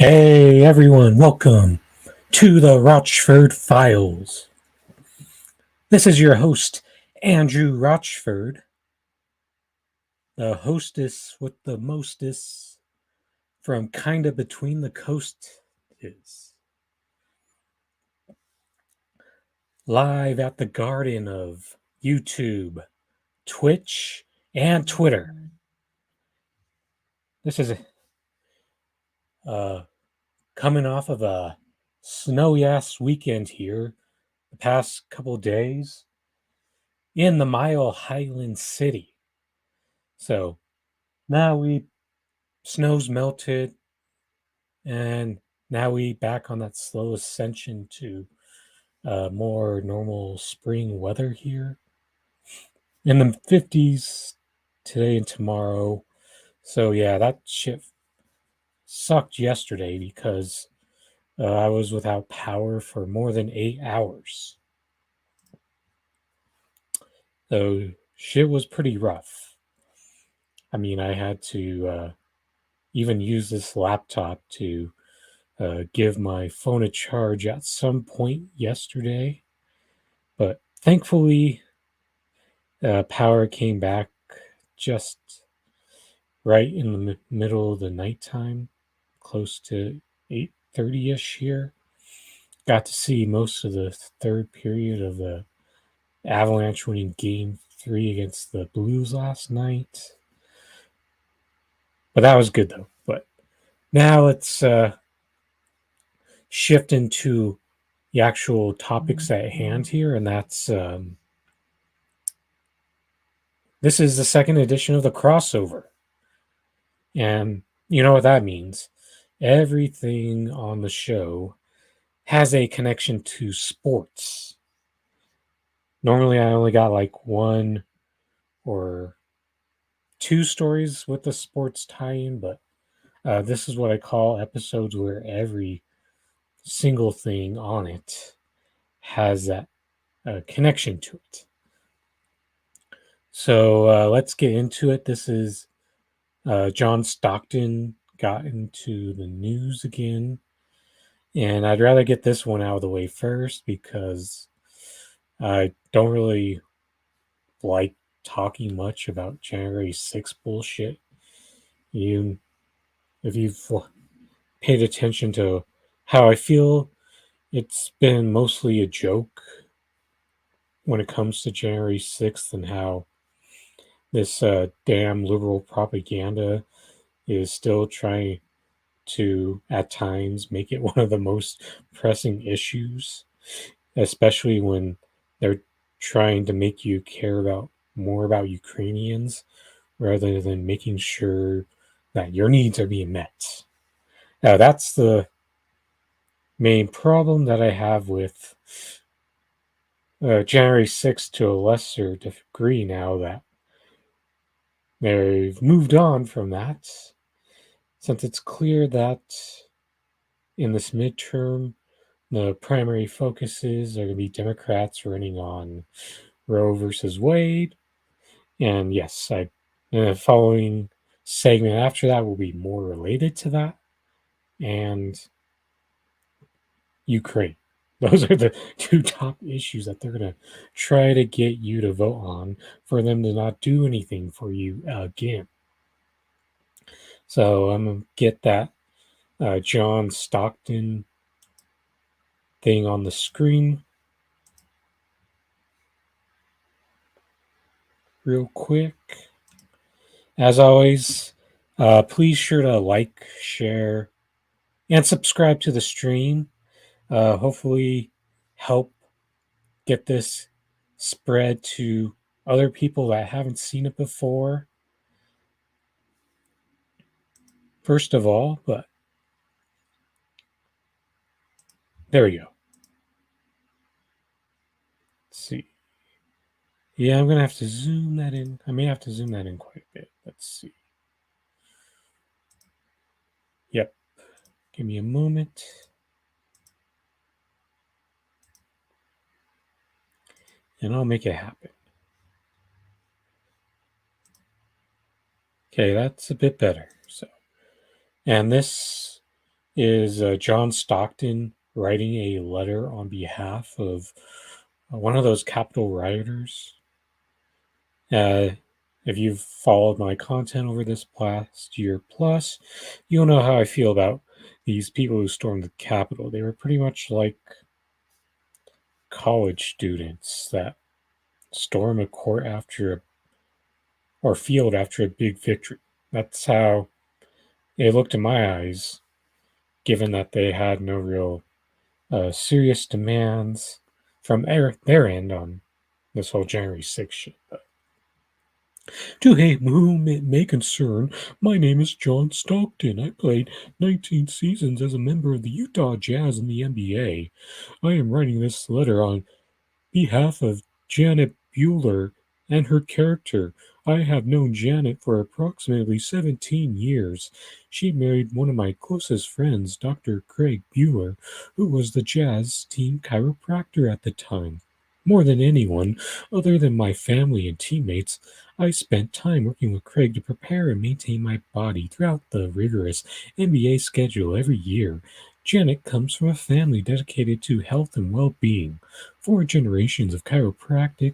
Hey everyone, welcome to the Rochford Files. This is your host, Andrew Rochford, the hostess with the mostest from kinda between the coast is. Live at the garden of YouTube, Twitch, and Twitter. This is coming off of a snowy-ass weekend here the past couple days in the Mile Highland City. So now snow's melted, and now we back on that slow ascension to more normal spring weather here. In the 50s today and tomorrow. So yeah, that shit sucked yesterday because I was without power for more than 8 hours. So shit was pretty rough. I mean, I had to even use this laptop to give my phone a charge at some point yesterday. But thankfully, power came back just right in the middle of the nighttime, close to 8:30ish here. Got to see most of the third period of the Avalanche winning Game 3 against the Blues last night. But that was good, though. But now let's shift into the actual topics at hand here, and that's this is the second edition of the crossover. And you know what that means. Everything on the show has a connection to sports. Normally, I only got like one or two stories with the sports tie-in, but this is what I call episodes where every single thing on it has that connection to it. So let's get into it. This is John Stockton got into the news again. And I'd rather get this one out of the way first because I don't really like talking much about January 6th bullshit. If you've paid attention to how I feel, it's been mostly a joke when it comes to January 6th and how this damn liberal propaganda is still trying to, at times, make it one of the most pressing issues, especially when they're trying to make you care more about Ukrainians rather than making sure that your needs are being met. Now, that's the main problem that I have with January 6th to a lesser degree now that they've moved on from that, since it's clear that in this midterm, the primary focuses are going to be Democrats running on Roe versus Wade. And yes, the following segment after that will be more related to that and Ukraine. Those are the two top issues that they're going to try to get you to vote on for them to not do anything for you again. So I'm going to get that John Stockton thing on the screen real quick. As always, please sure to like, share, and subscribe to the stream. Hopefully help get this spread to other people that haven't seen it before. First of all, but there we go. Let's see. Yeah, I'm going to have to zoom that in. I may have to zoom that in quite a bit. Let's see. Yep. Give me a moment. And I'll make it happen. Okay, that's a bit better. And this is John Stockton writing a letter on behalf of one of those Capitol rioters. Uh, if you've followed my content over this past year plus, you'll know how I feel about these people who stormed the Capitol. They were pretty much like college students that storm a court or field after a big victory. That's how it looked in my eyes, given that they had no real serious demands from their end on this whole January 6th shit. But to whom it may concern, my name is John Stockton. I played 19 seasons as a member of the Utah Jazz in the NBA. I am writing this letter on behalf of Janet Bueller and her character. I have known Janet for approximately 17 years. She married one of my closest friends, Dr. Craig Bueller, who was the Jazz team chiropractor at the time. More than anyone, other than my family and teammates, I spent time working with Craig to prepare and maintain my body throughout the rigorous NBA schedule every year. Janet comes from a family dedicated to health and well-being. 4 generations of chiropractic,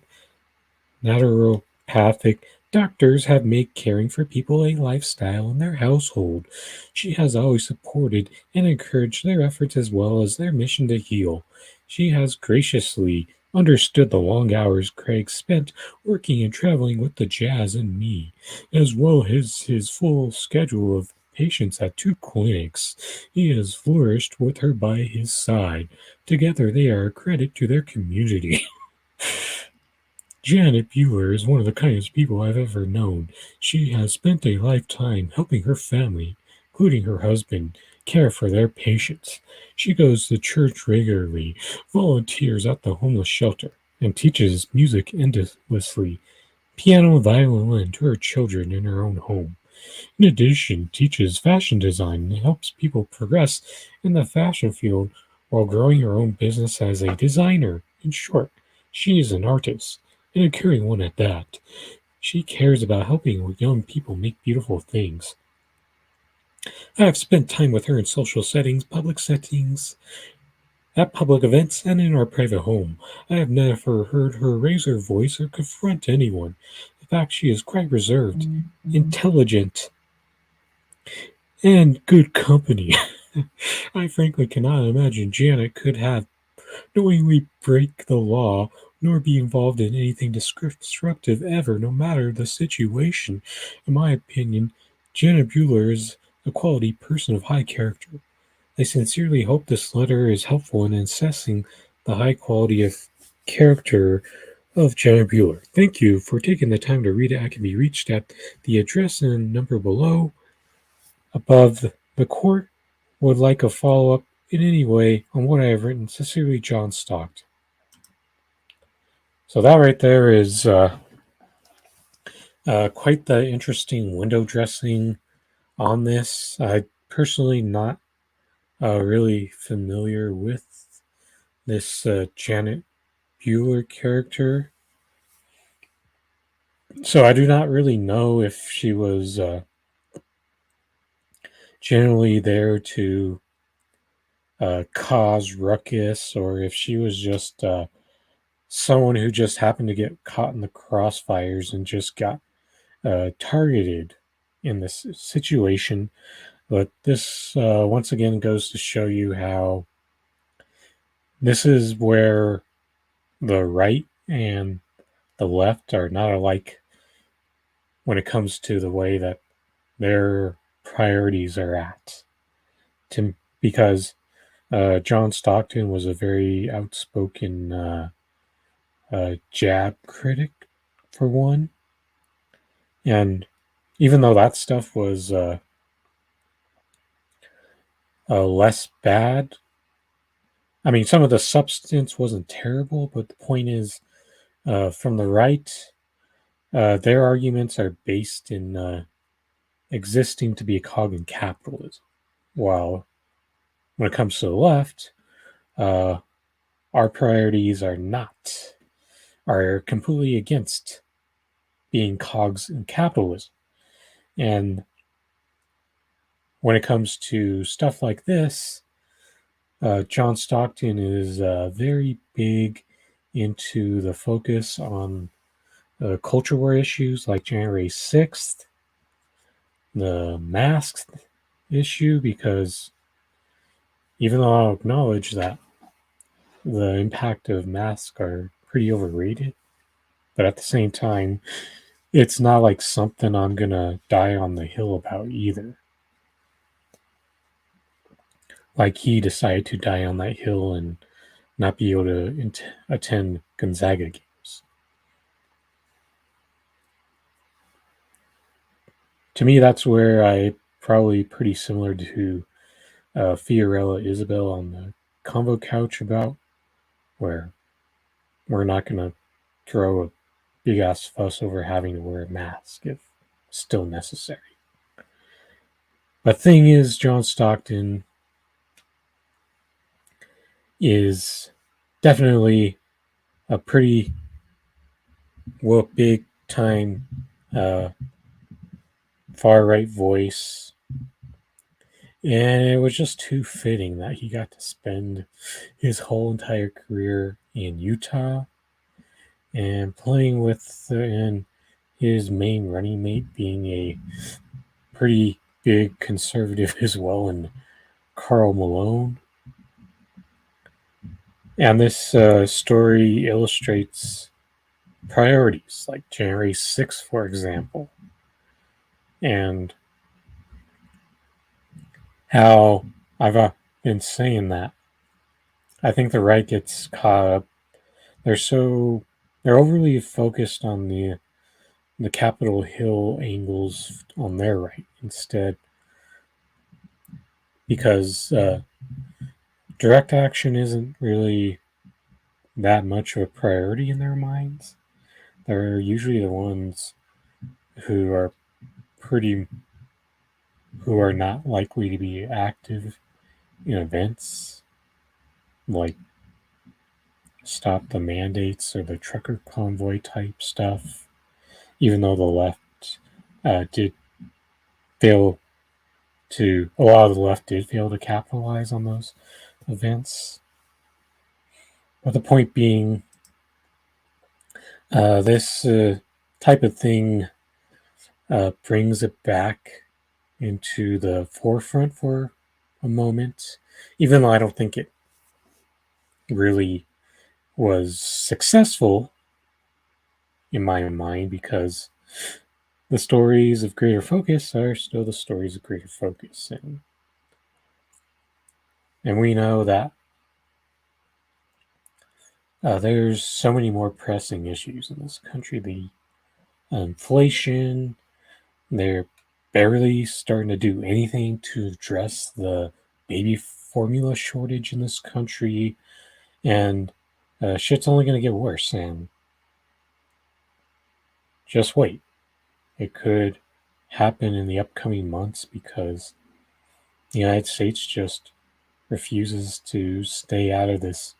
naturopathic doctors have made caring for people a lifestyle in their household. She has always supported and encouraged their efforts as well as their mission to heal. She has graciously understood the long hours Craig spent working and traveling with the Jazz and me, as well as his full schedule of patients at 2 clinics. He has flourished with her by his side. Together they are a credit to their community. Janet Bueller is one of the kindest people I've ever known. She has spent a lifetime helping her family, including her husband, care for their patients. She goes to church regularly, volunteers at the homeless shelter, and teaches music endlessly, piano and violin to her children in her own home. In addition, teaches fashion design and helps people progress in the fashion field while growing her own business as a designer. In short, she is an artist, and a caring one at that. She cares about helping young people make beautiful things. I have spent time with her in social settings, at public events, and in our private home. I have never heard her raise her voice or confront anyone. In fact, she is quite reserved, intelligent, and good company. I frankly cannot imagine Janet could have knowingly break the law nor be involved in anything destructive ever, no matter the situation. In my opinion, Janet Bueller is a quality person of high character. I sincerely hope this letter is helpful in assessing the high quality of character of Janet Bueller. Thank you for taking the time to read it. I can be reached at the address and number below. Above, the court would like a follow-up in any way on what I have written. Sincerely, John Stockton. So that right there is quite the interesting window dressing on this. I personally not really familiar with this Janet Bueller character, so I do not really know if she was generally there to cause ruckus or if she was just someone who just happened to get caught in the crossfires and just got targeted in this situation. But this once again goes to show you how this is where the right and the left are not alike when it comes to the way that their priorities are at. Because John Stockton was a very outspoken jab critic, for one. And even though that stuff was less bad, I mean, some of the substance wasn't terrible, but the point is, from the right, their arguments are based in existing to be a cog in capitalism. While when it comes to the left, uh, our priorities are completely against being cogs in capitalism. And when it comes to stuff like this, John Stockton is very big into the focus on culture war issues like January 6th, the masks issue, because even though I'll acknowledge that the impact of masks are pretty overrated, but at the same time, it's not like something I'm gonna die on the hill about either. Like he decided to die on that hill and not be able to attend Gonzaga games. To me, that's where I probably pretty similar to Fiorella Isabel on the convo couch about where we're not gonna throw a big ass fuss over having to wear a mask if still necessary. The thing is, John Stockton is definitely a pretty big time uh, far right voice, and it was just too fitting that he got to spend his whole entire career in Utah and playing with and his main running mate being a pretty big conservative as well, and Carl Malone. And this story illustrates priorities like January 6th, for example, and how I've been saying that I think the right gets caught up. They're overly focused on the Capitol Hill angles on their right instead, because direct action isn't really that much of a priority in their minds. They're usually the ones who are pretty who are not likely to be active in events like stop the mandates or the trucker convoy type stuff, even though the left did fail a lot of the left did fail to capitalize on those events. But the point being, this type of thing brings it back into the forefront for a moment, even though I don't think it really was successful in my mind, because the stories of greater focus are still the stories of greater focus, and we know that there's so many more pressing issues in this country. The inflation, they're barely starting to do anything to address the baby formula shortage in this country, and shit's only going to get worse. And just wait, it could happen in the upcoming months because the United States just refuses to stay out of this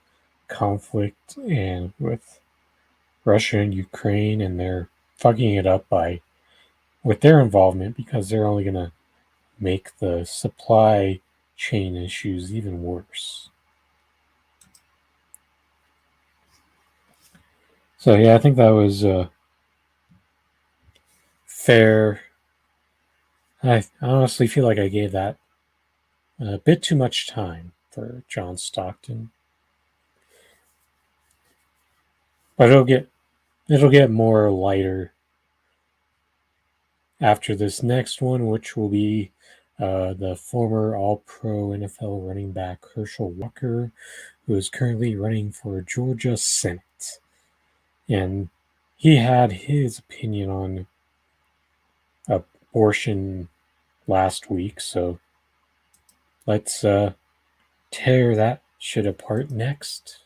conflict and with Russia and Ukraine, and they're fucking it up by with their involvement because they're only going to make the supply chain issues even worse. So yeah, I think that was fair. I honestly feel like I gave that a bit too much time for John Stockton, but it'll get more lighter after this next one, which will be the former All-Pro NFL running back Herschel Walker, who is currently running for Georgia Senate, and he had his opinion on abortion last week. So let's tear that shit apart next.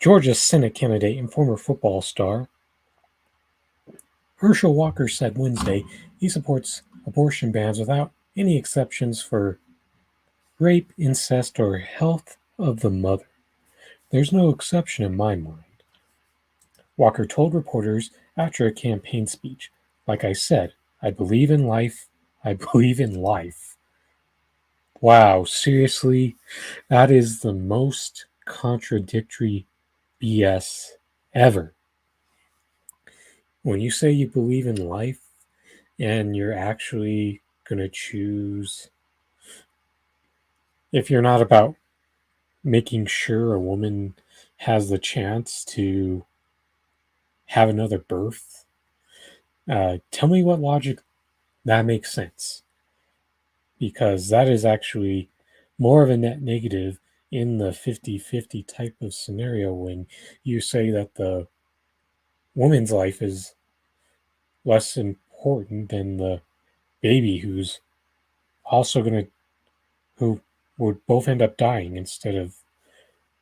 Georgia Senate candidate and former football star Herschel Walker said Wednesday he supports abortion bans without any exceptions for rape, incest, or health of the mother. There's no exception in my mind. Walker told reporters after a campaign speech, like I said, I believe in life. I believe in life. Wow, seriously? That is the most contradictory BS ever. When you say you believe in life and you're actually going to choose, if you're not about making sure a woman has the chance to have another birth, tell me what logic that makes sense. Because that is actually more of a net negative in the 50-50 type of scenario when you say that the woman's life is less important than the baby who's also going to who would both end up dying instead of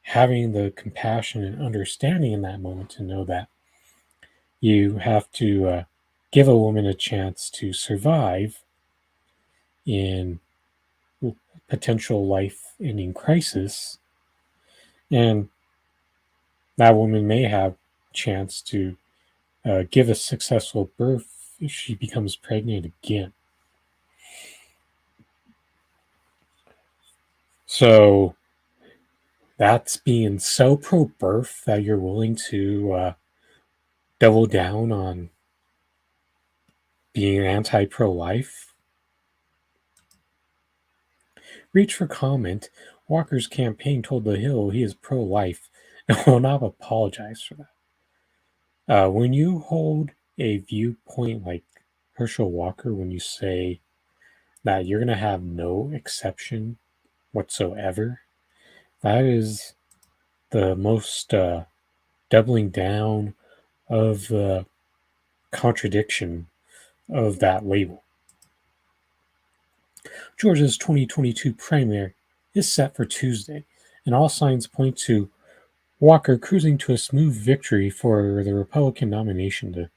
having the compassion and understanding in that moment to know that you have to give a woman a chance to survive in potential life-ending crisis, and that woman may have a chance to give a successful birth if she becomes pregnant again. So that's being so pro-birth that you're willing to double down on being anti-pro-life. Reach for comment. Walker's campaign told The Hill he is pro-life and will not apologize for that. When you hold a viewpoint like Herschel Walker, when you say that you're going to have no exception whatsoever, that is the most doubling down of the contradiction of that label. Georgia's 2022 primary is set for Tuesday, and all signs point to Walker cruising to a smooth victory for the Republican nomination to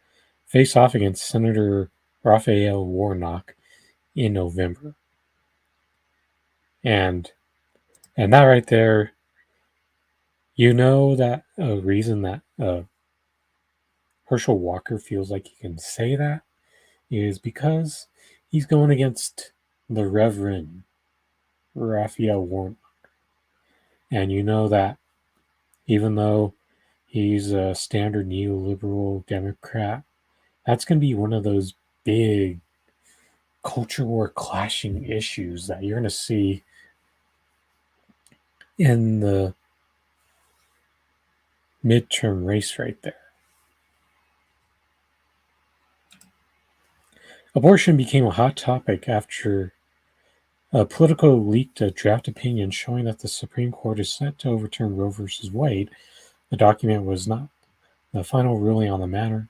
face off against Senator Raphael Warnock in November. And that right there, you know that a reason that Herschel Walker feels like he can say that is because he's going against the Reverend Raphael Warnock. And you know that even though he's a standard neoliberal Democrat, that's going to be one of those big culture war clashing issues that you're going to see in the midterm race right there. Abortion became a hot topic after Politico leaked a draft opinion showing that the Supreme Court is set to overturn Roe v. Wade. The document was not the final ruling on the matter,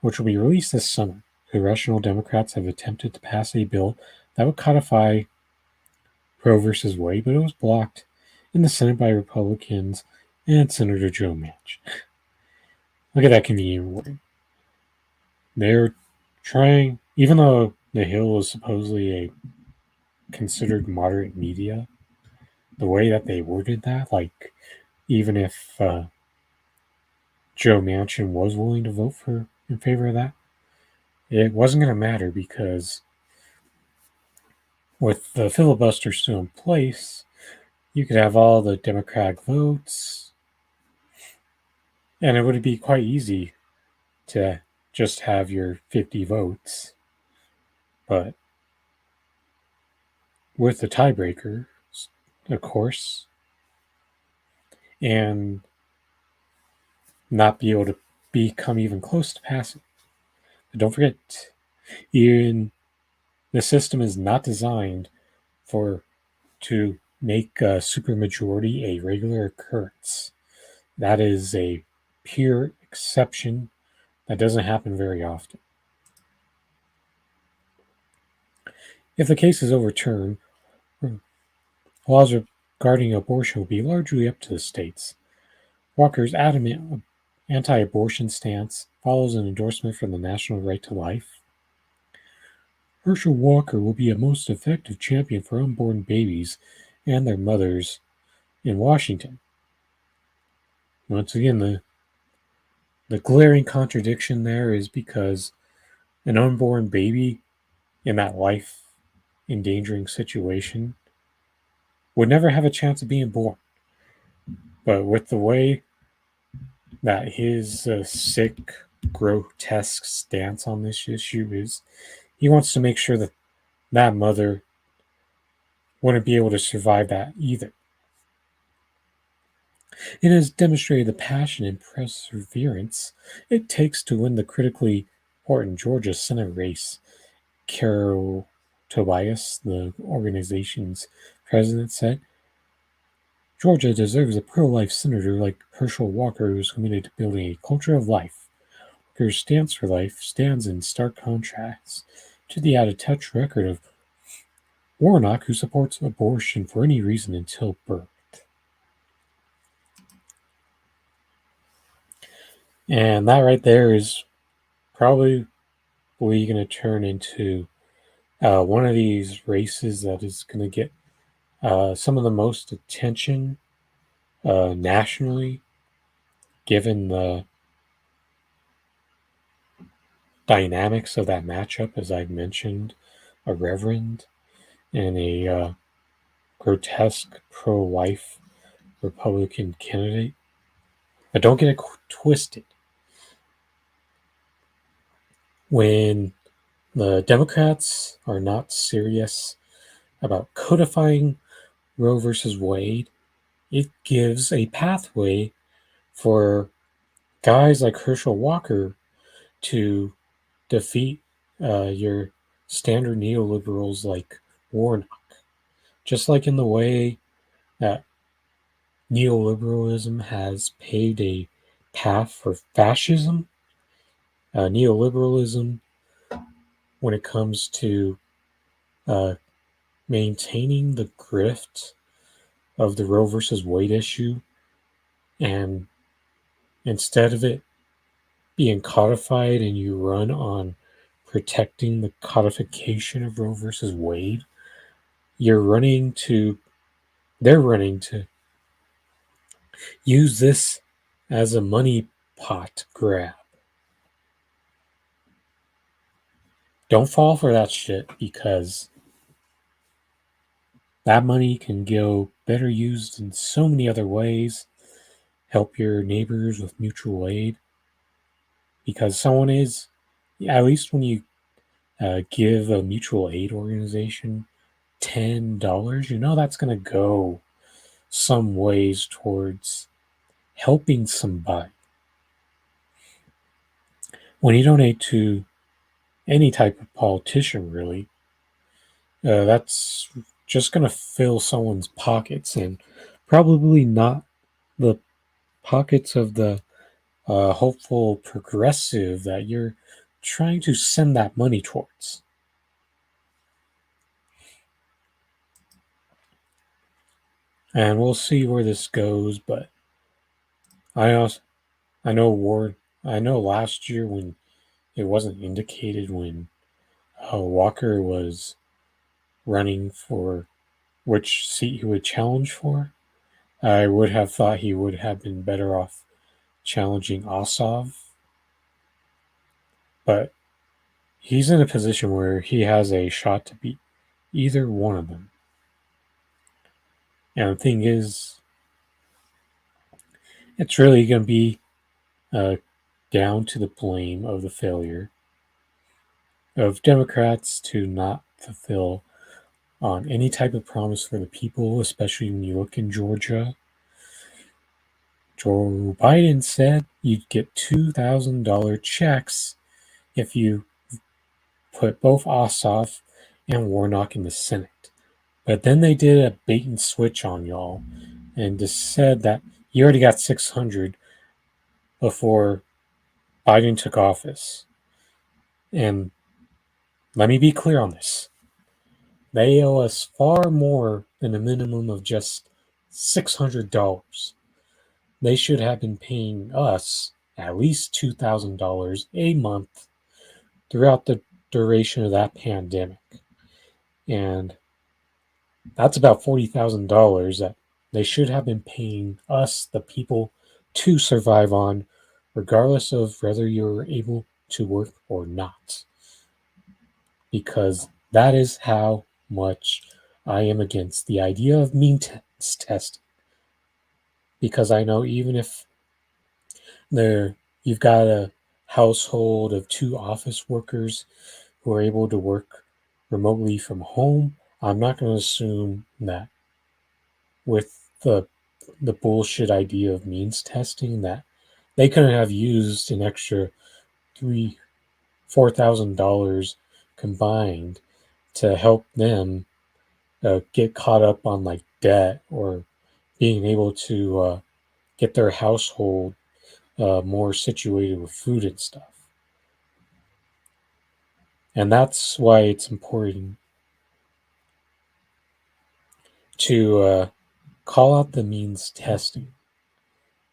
which will be released this summer. Congressional Democrats have attempted to pass a bill that would codify Roe v. Wade, but it was blocked in the Senate by Republicans and Senator Joe Manchin. Look at that convenient wording. They're trying, even though The Hill is supposedly a considered moderate media, the way that they worded that, like even if Joe Manchin was willing to vote in favor of that, it wasn't going to matter because with the filibuster still in place, you could have all the Democratic votes, and it would be quite easy to just have your 50 votes. But with the tiebreaker, of course, and not be able to become even close to passing. But don't forget, even the system is not designed to make a supermajority a regular occurrence. That is a pure exception that doesn't happen very often. If the case is overturned, laws regarding abortion will be largely up to the states. Walker's adamant anti-abortion stance follows an endorsement from the National Right to Life. Herschel Walker will be a most effective champion for unborn babies and their mothers in Washington. Once again, the glaring contradiction there is because an unborn baby in that life endangering situation would never have a chance of being born. But with the way that his sick, grotesque stance on this issue is, he wants to make sure that that mother wouldn't be able to survive that either. It has demonstrated the passion and perseverance it takes to win the critically important Georgia Senate race. Carol Tobias, the organization's president, said, Georgia deserves a pro-life senator like Herschel Walker who is committed to building a culture of life. Walker's stance for life stands in stark contrast to the out-of-touch record of Warnock, who supports abortion for any reason until birth. And that right there is probably going to turn into one of these races that is going to get some of the most attention nationally, given the dynamics of that matchup, as I've mentioned, a reverend and a grotesque pro-life Republican candidate. But don't get it twisted. When the Democrats are not serious about codifying Roe versus Wade, it gives a pathway for guys like Herschel Walker to defeat your standard neoliberals like Warnock. Just like in the way that neoliberalism has paved a path for fascism, neoliberalism, when it comes to uh, maintaining the grift of the Roe versus Wade issue, and instead of it being codified and you run on protecting the codification of Roe versus Wade, they're running to use this as a money pot grab. Don't fall for that shit, because that money can go better used in so many other ways. Help your neighbors with mutual aid, because someone is, at least when you give a mutual aid organization $10, you know that's going to go some ways towards helping somebody. When you donate to any type of politician, really, that's just going to fill someone's pockets, and probably not the pockets of the hopeful progressive that you're trying to send that money towards. And we'll see where this goes, but I also I know Ward I know last year when it wasn't indicated when Walker was running for which seat he would challenge for, I would have thought he would have been better off challenging Ossoff, but he's in a position where he has a shot to beat either one of them. And the thing is, it's really going to be down to the blame of the failure of Democrats to not fulfill on any type of promise for the people, especially when you look in Georgia. Joe Biden said you'd get $2,000 checks if you put both Ossoff and Warnock in the Senate. But then they did a bait and switch on y'all and just said that you already got 600 before Biden took office. And let me be clear on this. They owe us far more than a minimum of just $600. They should have been paying us at least $2,000 a month throughout the duration of that pandemic. And That's about $40,000 that they should have been paying us, the people, to survive on, regardless of whether you're able to work or not. Because that is how much I am against the idea of means testing. Because I know even if there you've got a household of two office workers who are able to work remotely from home, I'm not going to assume that with the bullshit idea of means testing that they couldn't have used an extra $4,000 combined to help them get caught up on like debt or being able to get their household more situated with food and stuff. And that's why it's important to call out the means testing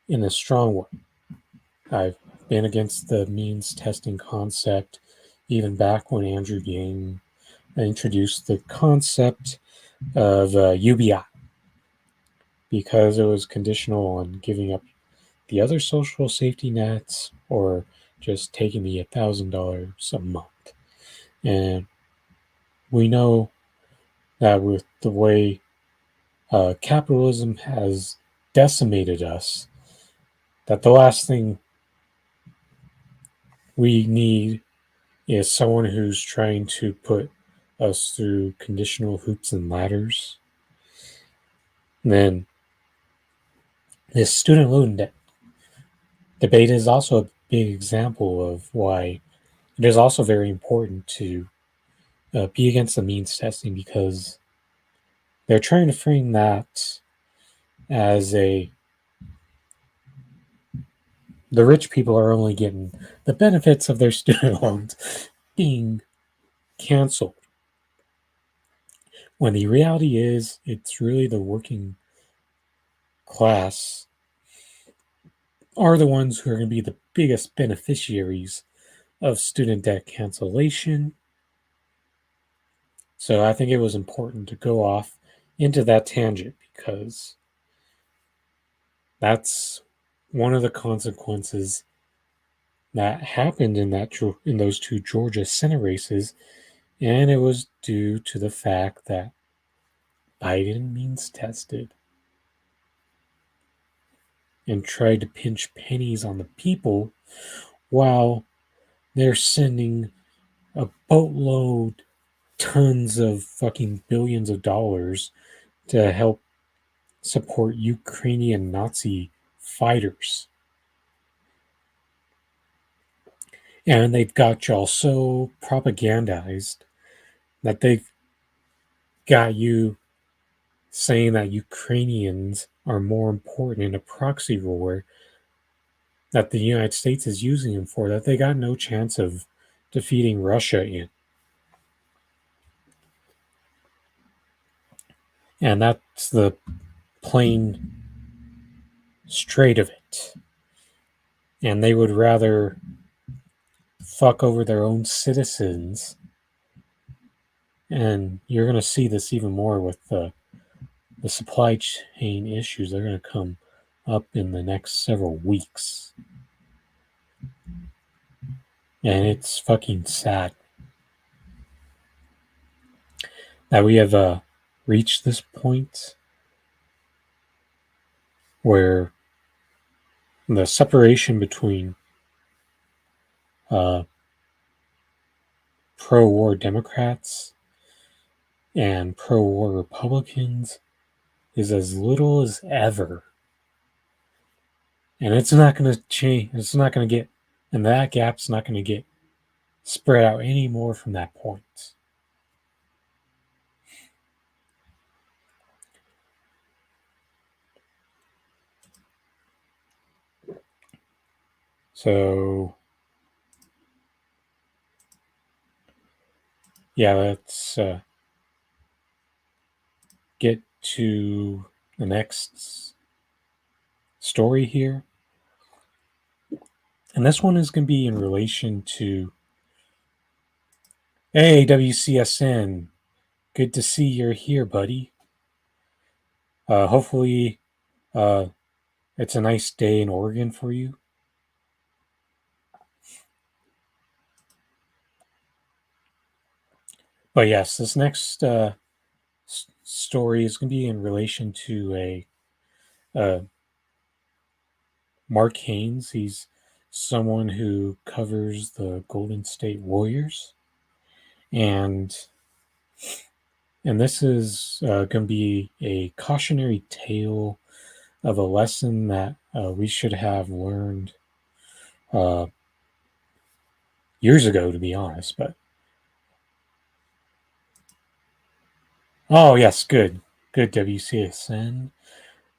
in a strong way. I've been against the means testing concept even back when Andrew Yang introduced the concept of UBI because it was conditional on giving up the other social safety nets or just taking the $1,000 a month. And we know that with the way capitalism has decimated us, that the last thing we need is someone who's trying to put us through conditional hoops and ladders. And then this student loan debt debate is also a big example of why it is also very important to be against the means testing because they're trying to frame that as the rich people are only getting the benefits of their student loans being canceled. When the reality is, it's really the working class are the ones who are going to be the biggest beneficiaries of student debt cancellation. So I think it was important to go off into that tangent because that's one of the consequences that happened in those two Georgia Senate races, and it was due to the fact that Biden means tested and tried to pinch pennies on the people while they're sending a boatload, tons of fucking billions of dollars to help support Ukrainian Nazi fighters. And they've got y'all so propagandized that they've got you saying that Ukrainians are more important in a proxy war that the United States is using them for, that they got no chance of defeating Russia in. And that's the plain straight of it. And they would rather fuck over their own citizens. And you're going to see this even more with the supply chain issues. They're going to come up in the next several weeks. And it's fucking sad that we have reached this point where the separation between uh, pro war Democrats and pro war Republicans is as little as ever. And it's not going to change. It's not going to get, and that gap's not going to get spread out any more from that point. So, yeah, let's get to the next story here. And this one is going to be in relation to, hey, WCSN, good to see you're here, buddy. Hopefully, it's a nice day in Oregon for you. But yes, this next story is going to be in relation to a uh, Mark Haynes. He's someone who covers the Golden State Warriors, and this is going to be a cautionary tale of a lesson that we should have learned uh, years ago, to be honest. But oh yes, good WCSN.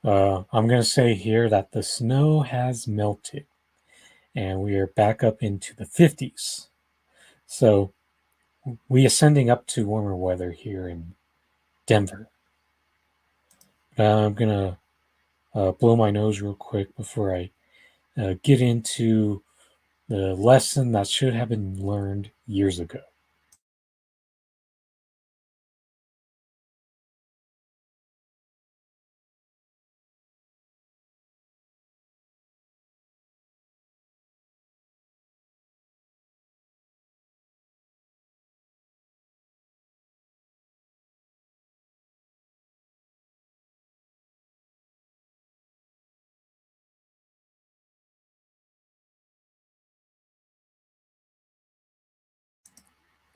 I'm going to say here that the snow has melted, and we are back up into the 50s. So we are sending up to warmer weather here in Denver. I'm going to blow my nose real quick before I get into the lesson that should have been learned years ago.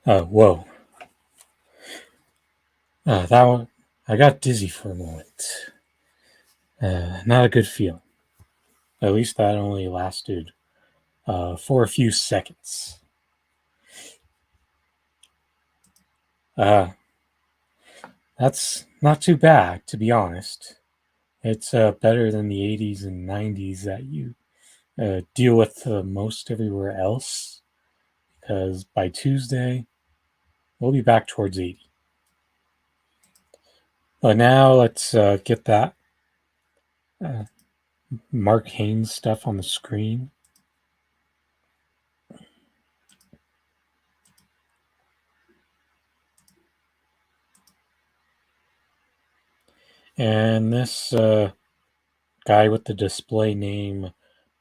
Whoa. That one, I got dizzy for a moment. Not a good feeling. At least that only lasted for a few seconds. Uh, that's not too bad, to be honest. It's better than the 80s and 90s that you deal with most everywhere else, because by Tuesday, we'll be back towards 80. But now let's get that uh, Mark Haynes stuff on the screen. And this guy with the display name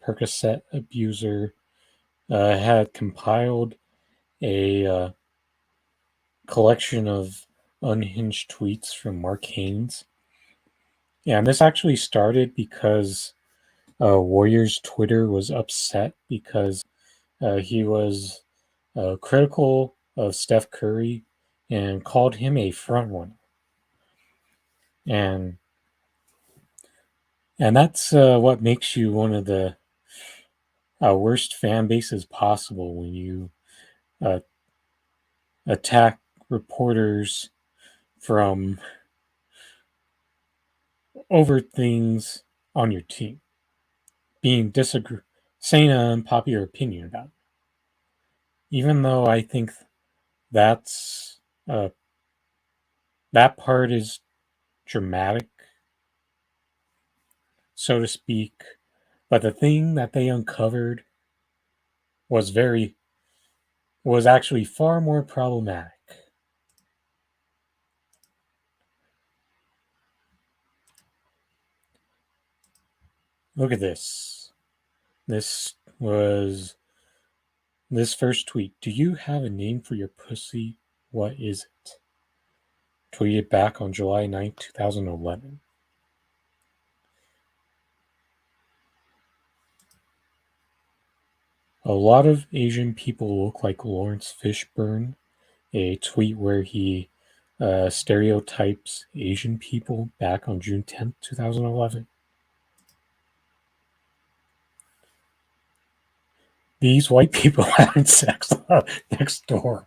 Percocet Abuser had compiled a collection of unhinged tweets from Mark Haynes. Yeah, and this actually started because Warriors Twitter was upset because he was critical of Steph Curry and called him a front runner. And that's what makes you one of the worst fan bases possible when you uh, attack reporters from over things on your team, being disagree, saying an unpopular opinion about it. Even though I think that's uh, that part is dramatic, so to speak, but the thing that they uncovered was very was actually far more problematic. Look at this. This was this first tweet. Do you have a name for your pussy? What is it? Tweeted back on July 9th, 2011. A lot of Asian people look like Lawrence Fishburne. A tweet where he stereotypes Asian people back on June 10th, 2011. These white people having sex next door.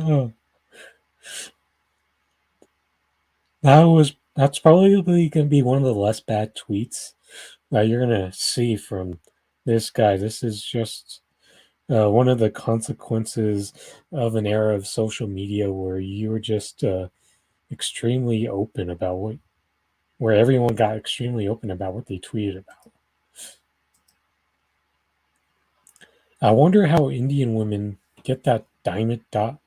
Oh, that's probably going to be one of the less bad tweets that you're going to see from this guy. This is just one of the consequences of an era of social media where you were just extremely open about where everyone got extremely open about what they tweeted about. I wonder how Indian women get that diamond dot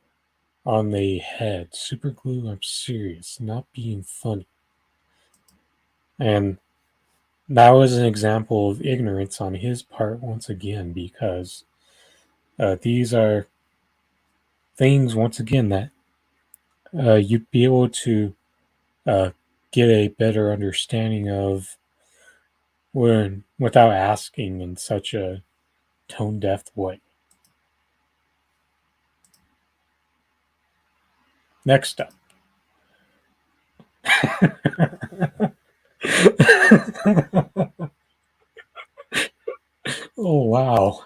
on the head. Super glue, I'm serious, not being funny. And that was an example of ignorance on his part once again, because these are things, once again, that you'd be able to uh, get a better understanding of when without asking in such a tone deaf way. Next up. Oh wow.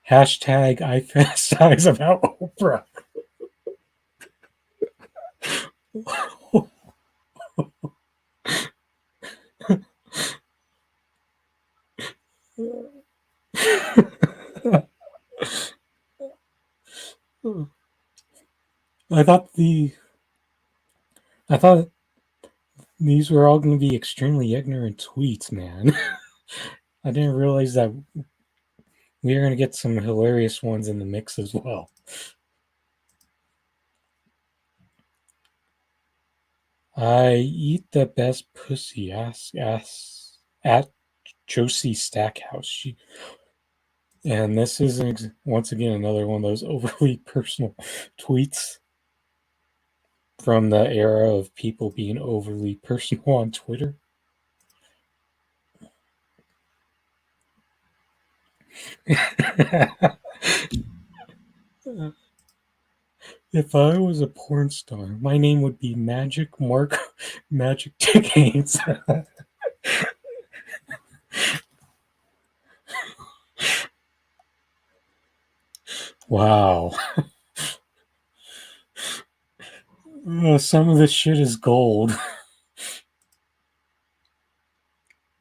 Hashtag I fantasize about Oprah. I thought the I thought these were all going to be extremely ignorant tweets, man. I didn't realize that we were going to get some hilarious ones in the mix as well. I eat the best pussy ass at Josie Stackhouse. And this is once again another one of those overly personal tweets from the era of people being overly personal on Twitter. If I was a porn star, my name would be Magic Mark Magic Tickets. Wow. Some of this shit is gold.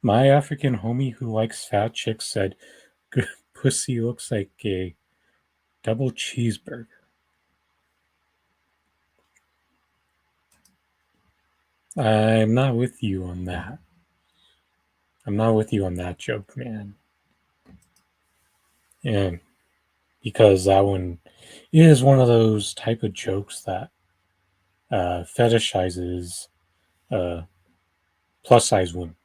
My African homie who likes fat chicks said, "Good pussy looks like a double cheeseburger." I'm not with you on that. I'm not with you on that joke, man. And because that one is one of those type of jokes that fetishizes uh, plus size women.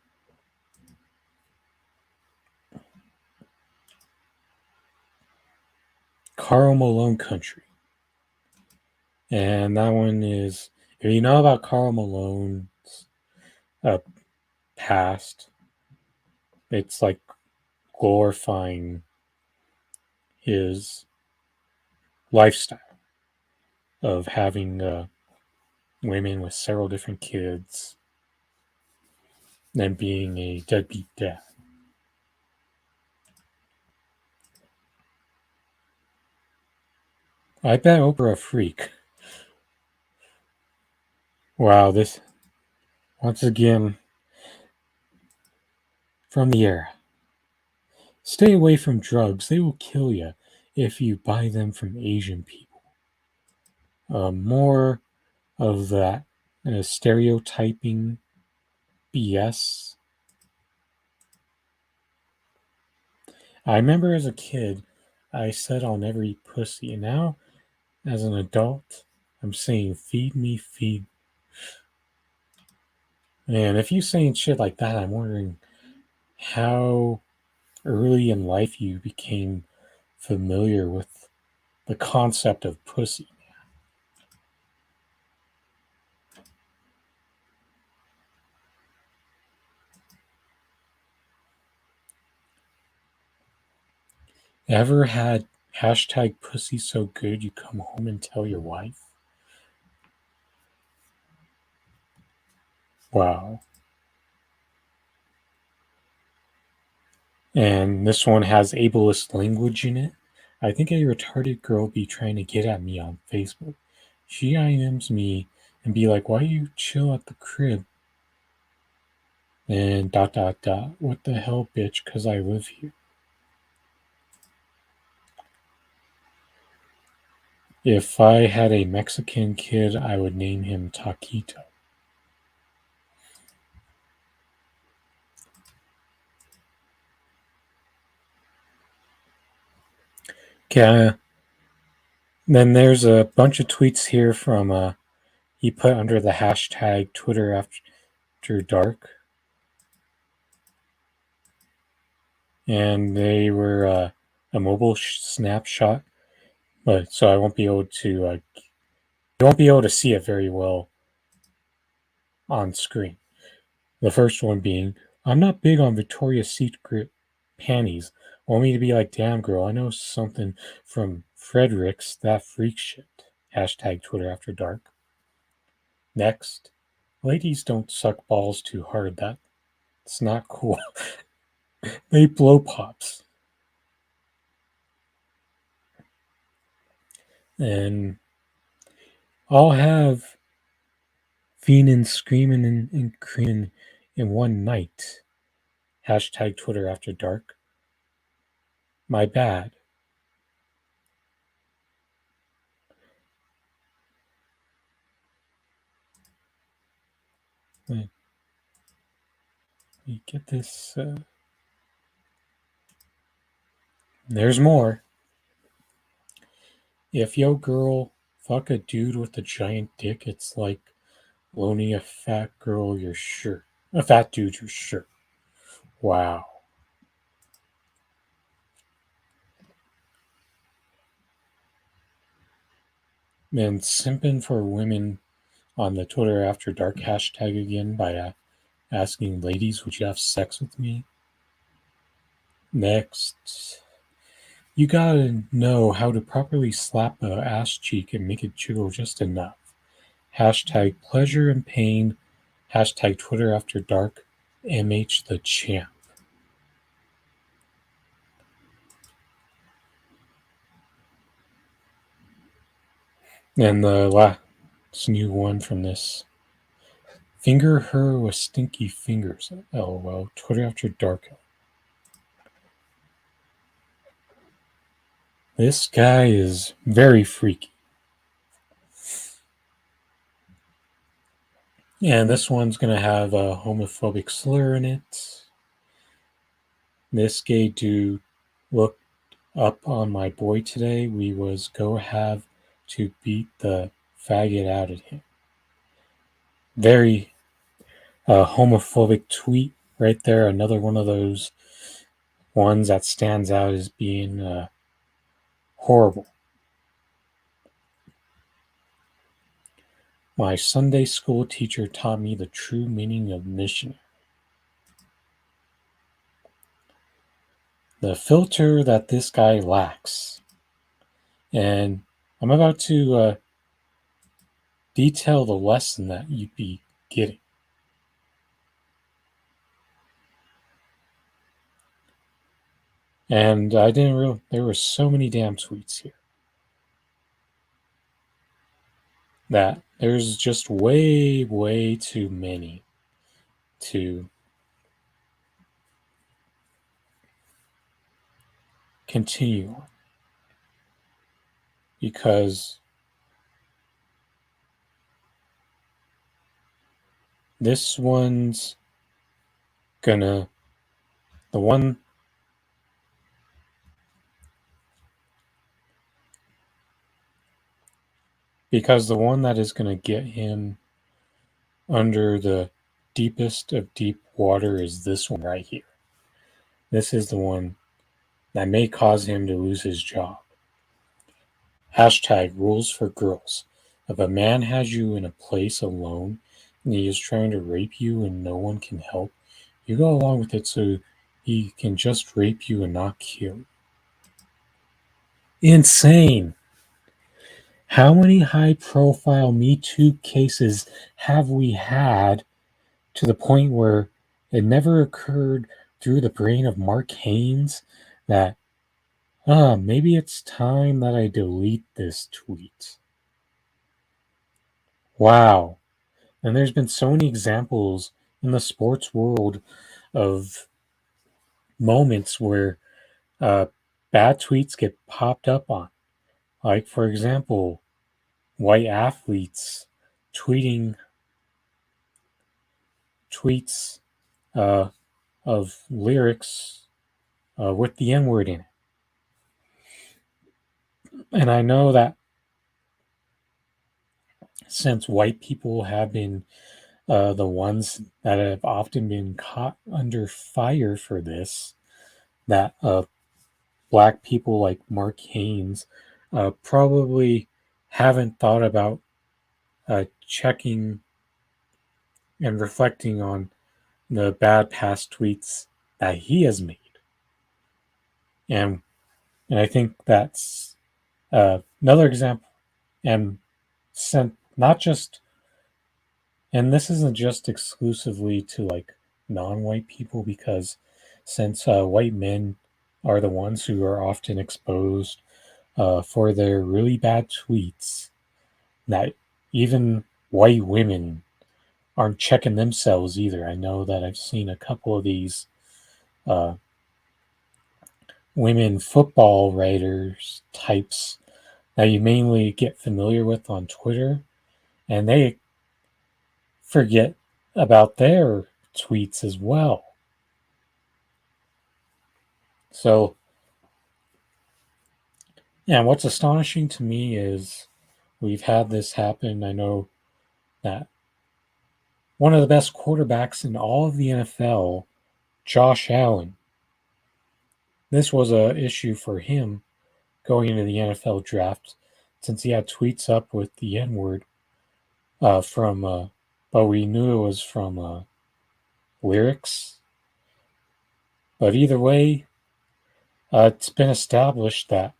Carl Malone Country. And that one is, if you know about Carl Malone's uh, past, it's like glorifying his lifestyle of having women with several different kids and being a deadbeat dad. I bet Oprah a freak. Wow, this, once again, from the era. Stay away from drugs. They will kill you if you buy them from Asian people. More of that stereotyping BS. I remember as a kid, I said I'll never eat pussy. And now, as an adult, I'm saying feed me, feed. And if you're saying shit like that, I'm wondering how early in life you became familiar with the concept of pussy. Ever had hashtag pussy so good you come home and tell your wife? Wow. And this one has ableist language in it. I think a retarded girl be trying to get at me on Facebook. She IMs me and be like, why you chill at the crib? And dot dot dot. What the hell, bitch, because I live here. If I had a Mexican kid, I would name him Taquito. Okay, Then there's a bunch of tweets here from he put under the hashtag Twitter after dark, and they were a mobile snapshot, but so I won't be able to you won't be able to see it very well on screen. The first one being, I'm not big on Victoria's Secret panties. Want me to be like, damn girl, I know something from Fredericks, that freak shit. Hashtag Twitter after dark. Next, ladies don't suck balls too hard. That's not cool. They blow pops. And I'll have fiending, screaming, and creaming in one night. Hashtag Twitter after dark. My bad. Let me get this. There's more. If yo girl fuck a dude with a giant dick, it's like loaning a fat girl your shirt. A fat dude your shirt. Wow. Man, simping for women on the Twitter After Dark hashtag again by asking ladies, would you have sex with me? Next. You gotta know how to properly slap a ass cheek and make it jiggle just enough. Hashtag pleasure and pain. Hashtag Twitter After Dark. MH the champ. And the last new one from this. Finger her with stinky fingers. LOL. Twitter After Dark. This guy is very freaky. And this one's going to have a homophobic slur in it. This gay dude looked up on my boy today. We was go have to beat the faggot out of him. Very homophobic tweet right there. Another one of those ones that stands out as being horrible. My Sunday school teacher taught me the true meaning of missionary. The filter that this guy lacks. And I'm about to detail the lesson that you'd be getting. And I didn't realize there were so many damn tweets here that there's just way too many to continue on. Because this one's gonna, the one, because the one that is gonna get him under the deepest of deep water is this one right here. This is the one that may cause him to lose his job. Hashtag rules for girls. If a man has you in a place alone and he is trying to rape you and no one can help, you go along with it so he can just rape you and not kill you. Insane. How many high-profile Me Too cases have we had to the point where it never occurred through the brain of Mark Haynes that, maybe it's time that I delete this tweet? Wow. And there's been so many examples in the sports world of moments where bad tweets get popped up on. Like, for example, white athletes tweeting tweets of lyrics with the N word in it. And I know that since white people have been the ones that have often been caught under fire for this, that black people like Mark Haynes probably haven't thought about checking and reflecting on the bad past tweets that he has made. And and I think that's another example. And sent not just, and this isn't just exclusively to like non-white people, because since white men are the ones who are often exposed for their really bad tweets, that even white women aren't checking themselves either. I know that I've seen a couple of these uh, women football writers types that you mainly get familiar with on Twitter, and they forget about their tweets as well. So, yeah, what's astonishing to me is we've had this happen. I know that one of the best quarterbacks in all of the NFL, Josh Allen, this was a issue for him going into the NFL draft, since he had tweets up with the N word but we knew it was from lyrics. But either way, it's been established that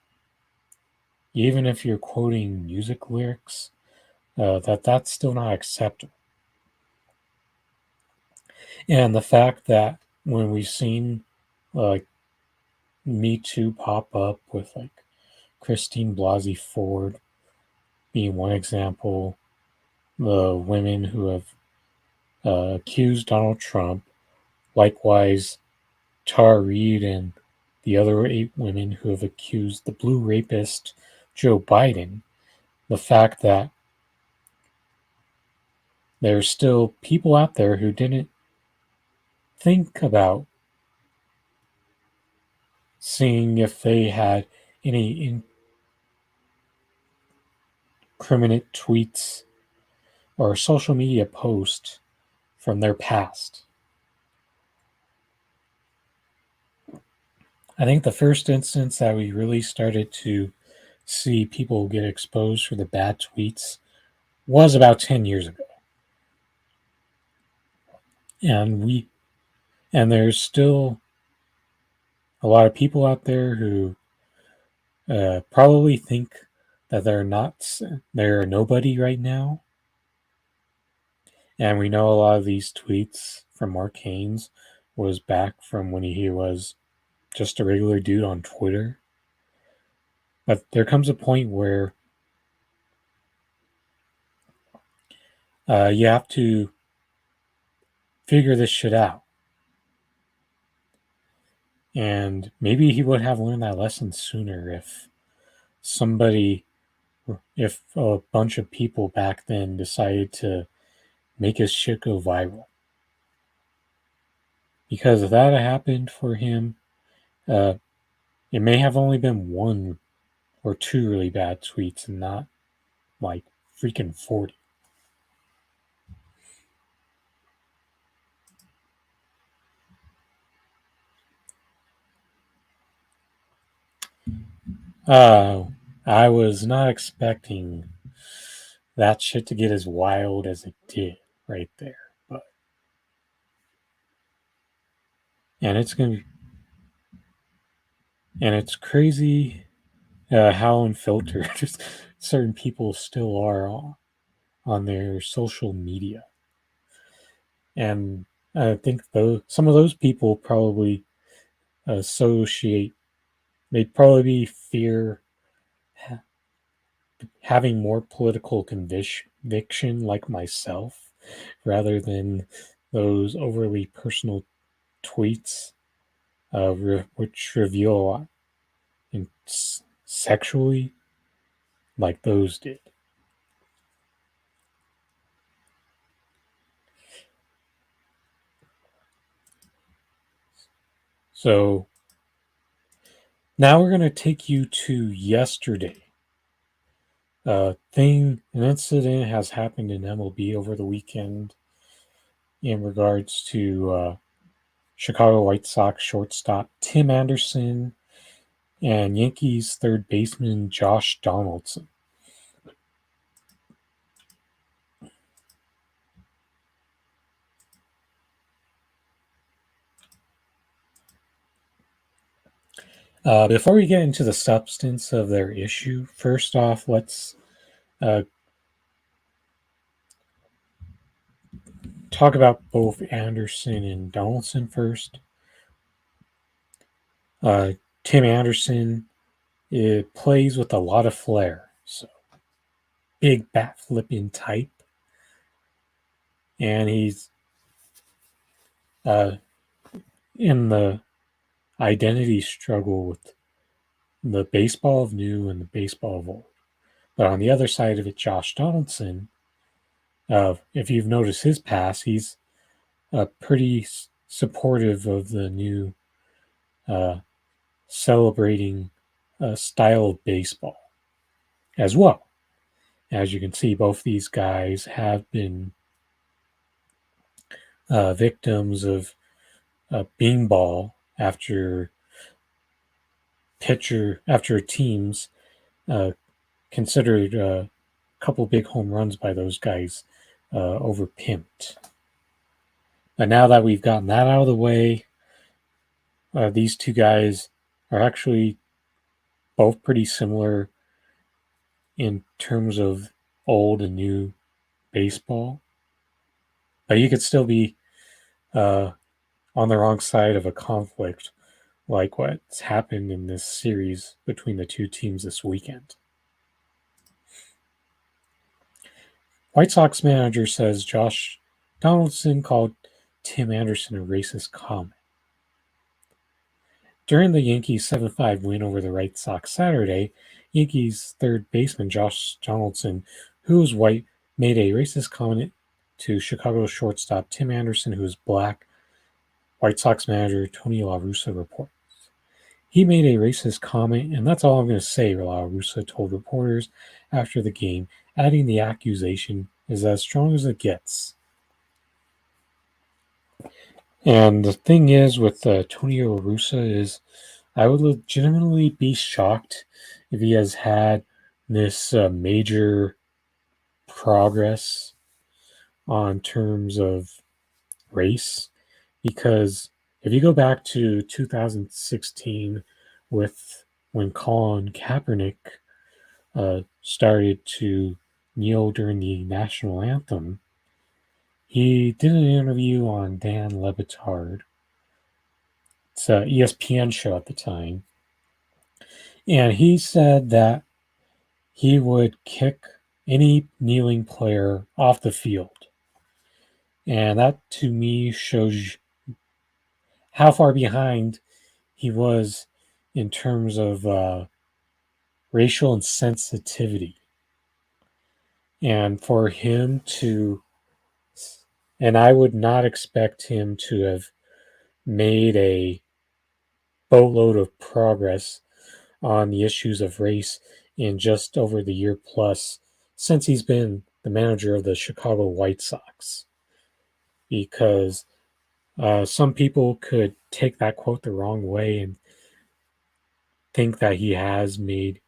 even if you're quoting music lyrics, that's still not acceptable. And the fact that when we've seen like Me Too pop up with like Christine Blasey Ford being one example, the women who have accused Donald Trump, likewise Tara Reid and the other 8 women who have accused the blue rapist Joe Biden, the fact that there's still people out there who didn't think about seeing if they had any incriminate tweets or social media posts from their past. I think the first instance that we really started to see people get exposed for the bad tweets was about 10 years ago. And there's still a lot of people out there who probably think that they're nobody right now. And we know a lot of these tweets from Mark Haynes was back from when he was just a regular dude on Twitter. But there comes a point where you have to figure this shit out. And maybe he would have learned that lesson sooner somebody, if a bunch of people back then decided to make his shit go viral. Because if that had happened for him, uh, it may have only been 1 or 2 really bad tweets and not like freaking 40. I was not expecting that shit to get as wild as it did right there. But and it's gonna be, and it's crazy how unfiltered certain people still are on their social media. And I think some of those people probably associate, they'd probably fear having more political conviction like myself rather than those overly personal tweets which reveal a lot sexually like those did. So now we're going to take you to yesterday An incident has happened in MLB over the weekend in regards to Chicago White Sox shortstop Tim Anderson and Yankees third baseman Josh Donaldson. Before we get into the substance of their issue, first off, let's uh, talk about both Anderson and Donaldson first. Uh, Tim Anderson, it plays with a lot of flair, so big bat flipping type, and he's uh, in the identity struggle with the baseball of new and the baseball of old. But on the other side of it, Josh Donaldson, if you've noticed his past, he's pretty supportive of the new uh, celebrating style of baseball as well. As you can see, both these guys have been victims of beanball after teams uh, considered a couple big home runs by those guys over pimped. But now that we've gotten that out of the way, these two guys are actually both pretty similar in terms of old and new baseball. But you could still be uh, on the wrong side of a conflict like what's happened in this series between the two teams this weekend. White Sox manager says Josh Donaldson called Tim Anderson a racist comment. During the Yankees' 7-5 win over the White Sox Saturday, Yankees third baseman Josh Donaldson, who is white, made a racist comment to Chicago shortstop Tim Anderson, who is black, White Sox manager Tony La Russa reports. He made a racist comment, and that's all I'm going to say, La Russa told reporters after the game, adding the accusation is as strong as it gets. And the thing is with Tony La Russa is I would legitimately be shocked if he has had this major progress on terms of race, because if you go back to 2016 with when Colin Kaepernick started to kneel during the national anthem, he did an interview on Dan Le Batard. It's an ESPN show at the time. And he said that he would kick any kneeling player off the field. And that to me shows how far behind he was in terms of racial insensitivity. And for him to, and I would not expect him to have made a boatload of progress on the issues of race in just over the year plus since he's been the manager of the Chicago White Sox. Because some people could take that quote the wrong way and think that he has made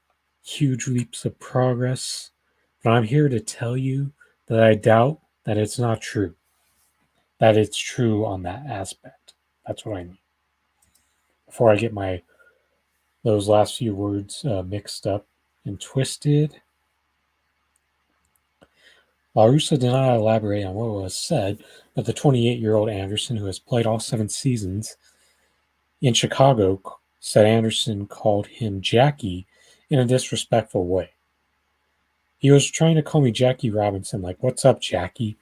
huge leaps of progress. But I'm here to tell you that I doubt that it's not true. That it's true on that aspect. That's what I mean. Before I get those last few words mixed up and twisted, La Russa did not elaborate on what was said, but the 28-year-old Anderson, who has played all 7 seasons in Chicago, said Anderson called him Jackie in a disrespectful way. He was trying to call me Jackie Robinson, like, "What's up, Jackie?"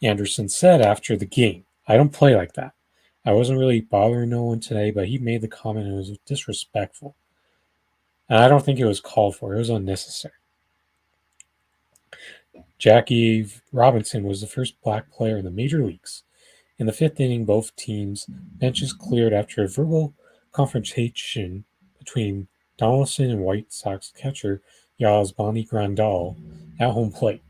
Anderson said after the game. "I don't play like that. I wasn't really bothering no one today, but he made the comment and it was disrespectful. And I don't think it was called for. It was unnecessary." Jackie Robinson was the first black player in the major leagues. In the 5th inning, both teams' benches cleared after a verbal confrontation between Donaldson and White Sox catcher Yasmani Grandal at home plate.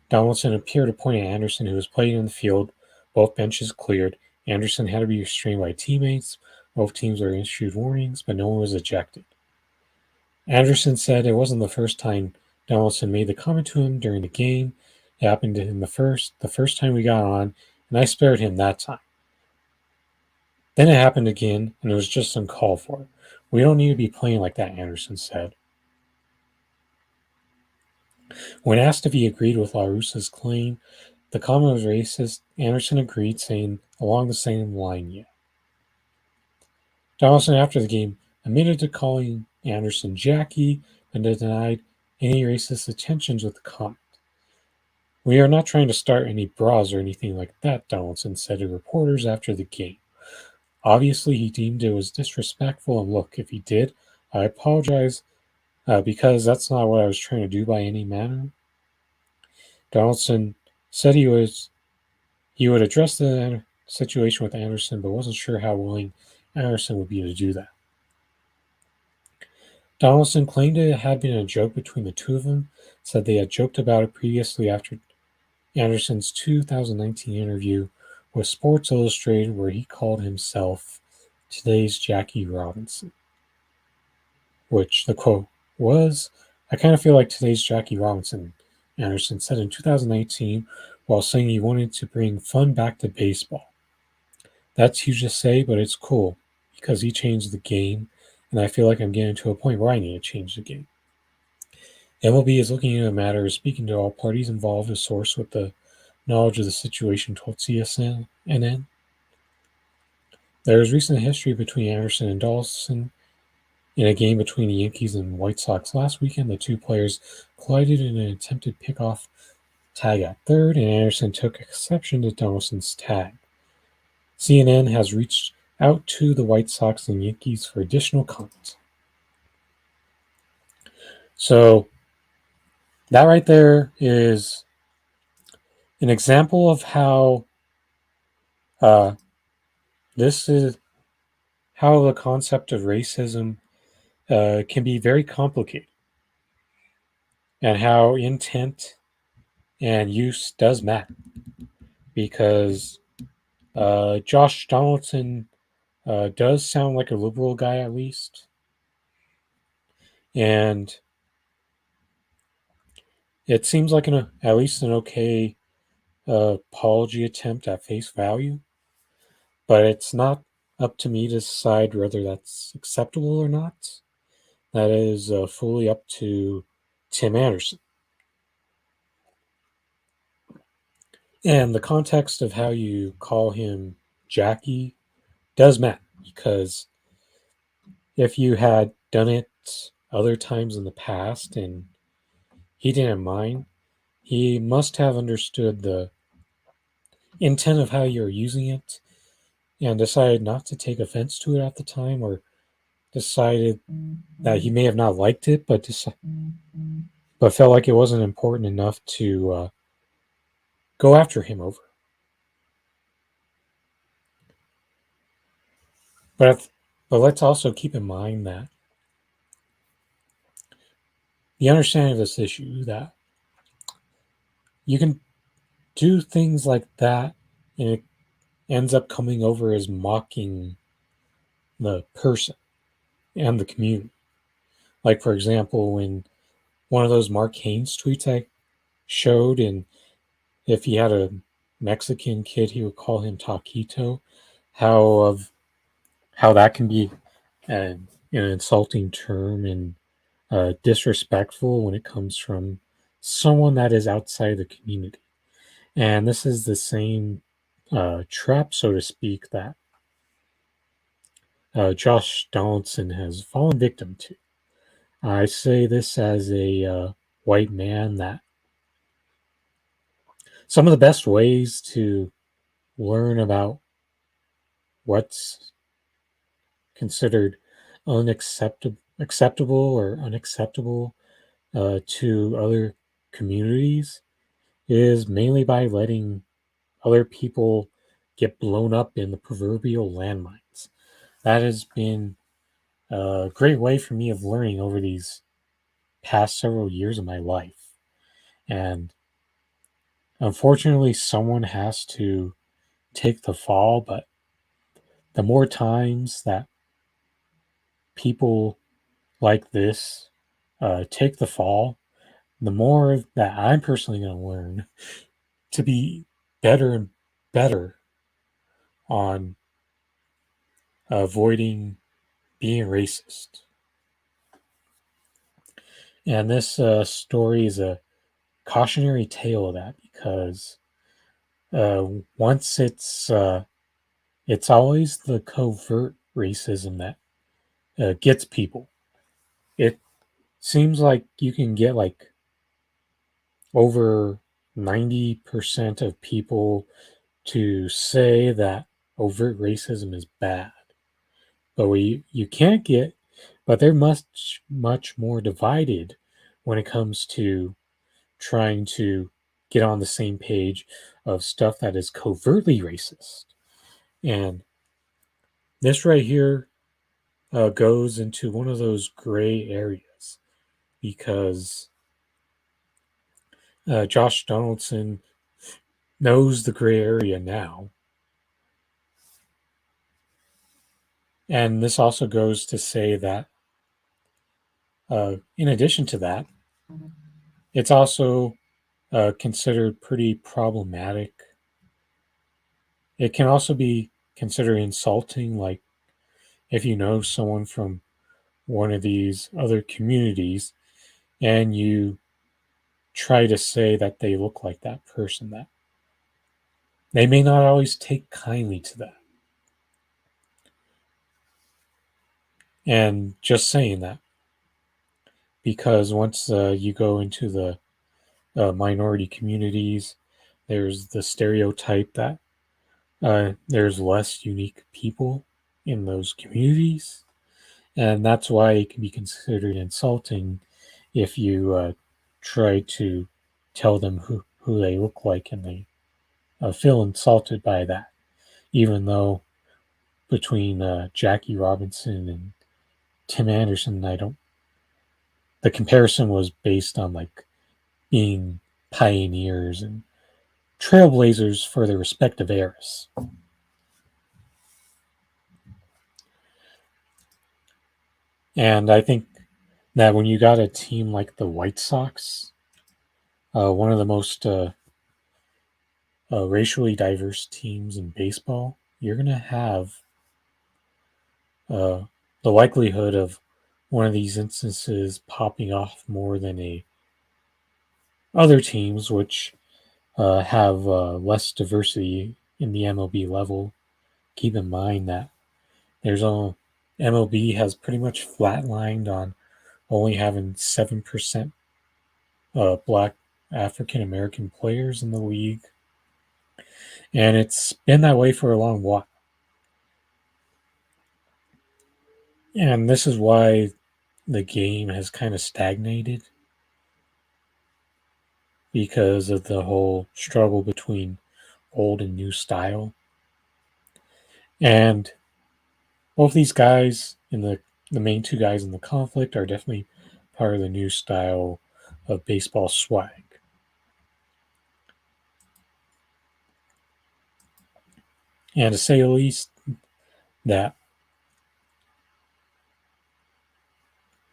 Donaldson appeared to point at Anderson, who was playing in the field. Both benches cleared. Anderson had to be restrained by teammates. Both teams were issued warnings, but no one was ejected. Anderson said it wasn't the first time Donaldson made the comment to him during the game. It happened to him the first time we got on, and I spared him that time. Then it happened again, and it was just uncalled for. We don't need to be playing like that, Anderson said. When asked if he agreed with La Russa's claim, the comment was racist, Anderson agreed, saying along the same line, yeah. Donaldson, after the game, admitted to calling Anderson Jackie and denied any racist intentions with the comment. We are not trying to start any brawls or anything like that, Donaldson said to reporters after the game. Obviously, he deemed it was disrespectful, and look, if he did, I apologize because that's not what I was trying to do by any manner. Donaldson said he would address the situation with Anderson, but wasn't sure how willing Anderson would be to do that. Donaldson claimed it had been a joke between the two of them, said they had joked about it previously after Anderson's 2019 interview with Sports Illustrated, where he called himself today's Jackie Robinson. Which the quote was, I kind of feel like today's Jackie Robinson, Anderson said in 2019 while saying he wanted to bring fun back to baseball. That's huge to say, but it's cool because he changed the game, and I feel like I'm getting to a point where I need to change the game. MLB is looking into the matter, is speaking to all parties involved, a source with the knowledge of the situation told CNN. There is recent history between Anderson and Donaldson. In a game between the Yankees and White Sox last weekend, the two players collided in an attempted pickoff tag at third, and Anderson took exception to Donaldson's tag. CNN has reached out to the White Sox and Yankees for additional comment. So that right there is an example of how this is how the concept of racism can be very complicated, and how intent and use does matter. Because Josh Donaldson does sound like a liberal guy, at least, and it seems like at least an okay apology attempt at face value. But it's not up to me to decide whether that's acceptable or not. That is fully up to Tim Anderson. And the context of how you call him Jackie does matter, because if you had done it other times in the past and he didn't mind, he must have understood the intent of how you're using it and decided not to take offense to it at the time, or decided that he may have not liked it, but felt like it wasn't important enough to go after him over. But let's also keep in mind that the understanding of this issue, that you can do things like that and it ends up coming over as mocking the person and the community. Like, for example, when one of those Mark Haynes tweets I showed, and if he had a Mexican kid, he would call him Taquito, how that can be an insulting term and disrespectful when it comes from someone that is outside the community. And this is the same trap, so to speak, that Josh Donaldson has fallen victim to. I say this as a white man, that some of the best ways to learn about what's considered acceptable or unacceptable to other communities is mainly by letting other people get blown up in the proverbial landmines. That has been a great way for me of learning over these past several years of my life. And unfortunately, someone has to take the fall, but the more times that people like this take the fall, the more that I'm personally going to learn to be better and better on avoiding being racist. And this story is a cautionary tale of that because uh, once it's always the covert racism that gets people. It seems like you can get like over 90% of people to say that overt racism is bad. But you can't get, but they're much more divided when it comes to trying to get on the same page of stuff that is covertly racist. And this right here goes into one of those gray areas because Josh Donaldson knows the gray area now. And this also goes to say that, in addition to that, it's also considered pretty problematic. It can also be considered insulting, like if you know someone from one of these other communities and you try to say that they look like that person, that they may not always take kindly to that. And just saying that, because once you go into the minority communities, there's the stereotype that there's less unique people in those communities. And that's why it can be considered insulting if you try to tell them who they look like and they feel insulted by that. Even though between Jackie Robinson and Tim Anderson, the comparison was based on like being pioneers and trailblazers for their respective eras. And I think that when you got a team like the White Sox, one of the most racially diverse teams in baseball, you're going to have uh, the likelihood of one of these instances popping off more than a other teams which have less diversity in the MLB level. Keep in mind that there's all MLB has pretty much flatlined on only having 7% black African American players in the league. And it's been that way for a long while. And this is why the game has kind of stagnated because of the whole struggle between old and new style. And both these guys in the main two guys in the conflict are definitely part of the new style of baseball swag. And to say the least, that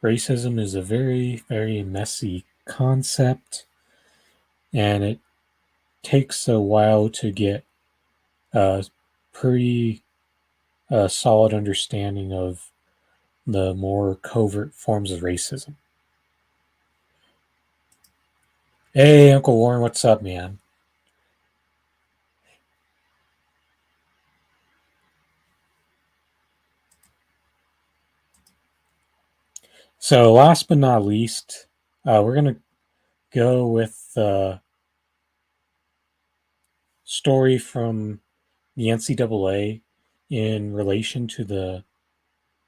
racism is a very, very messy concept, and it takes a while to get a pretty solid understanding of the more covert forms of racism. Hey, Uncle Warren, what's up, man? So, last but not least, we're going to go with the story from the NCAA in relation to the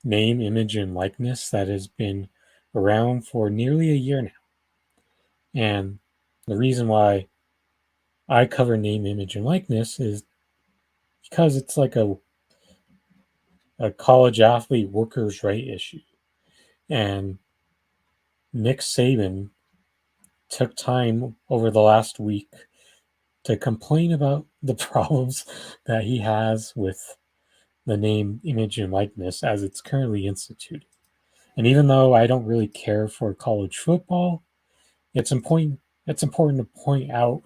name, image, and likeness that has been around for nearly a year now. And the reason why I cover name, image, and likeness is because it's like a college athlete workers' right issue. And Nick Saban took time over the last week to complain about the problems that he has with the name, image, and likeness as it's currently instituted. And even though I don't really care for college football, it's important it's important to point out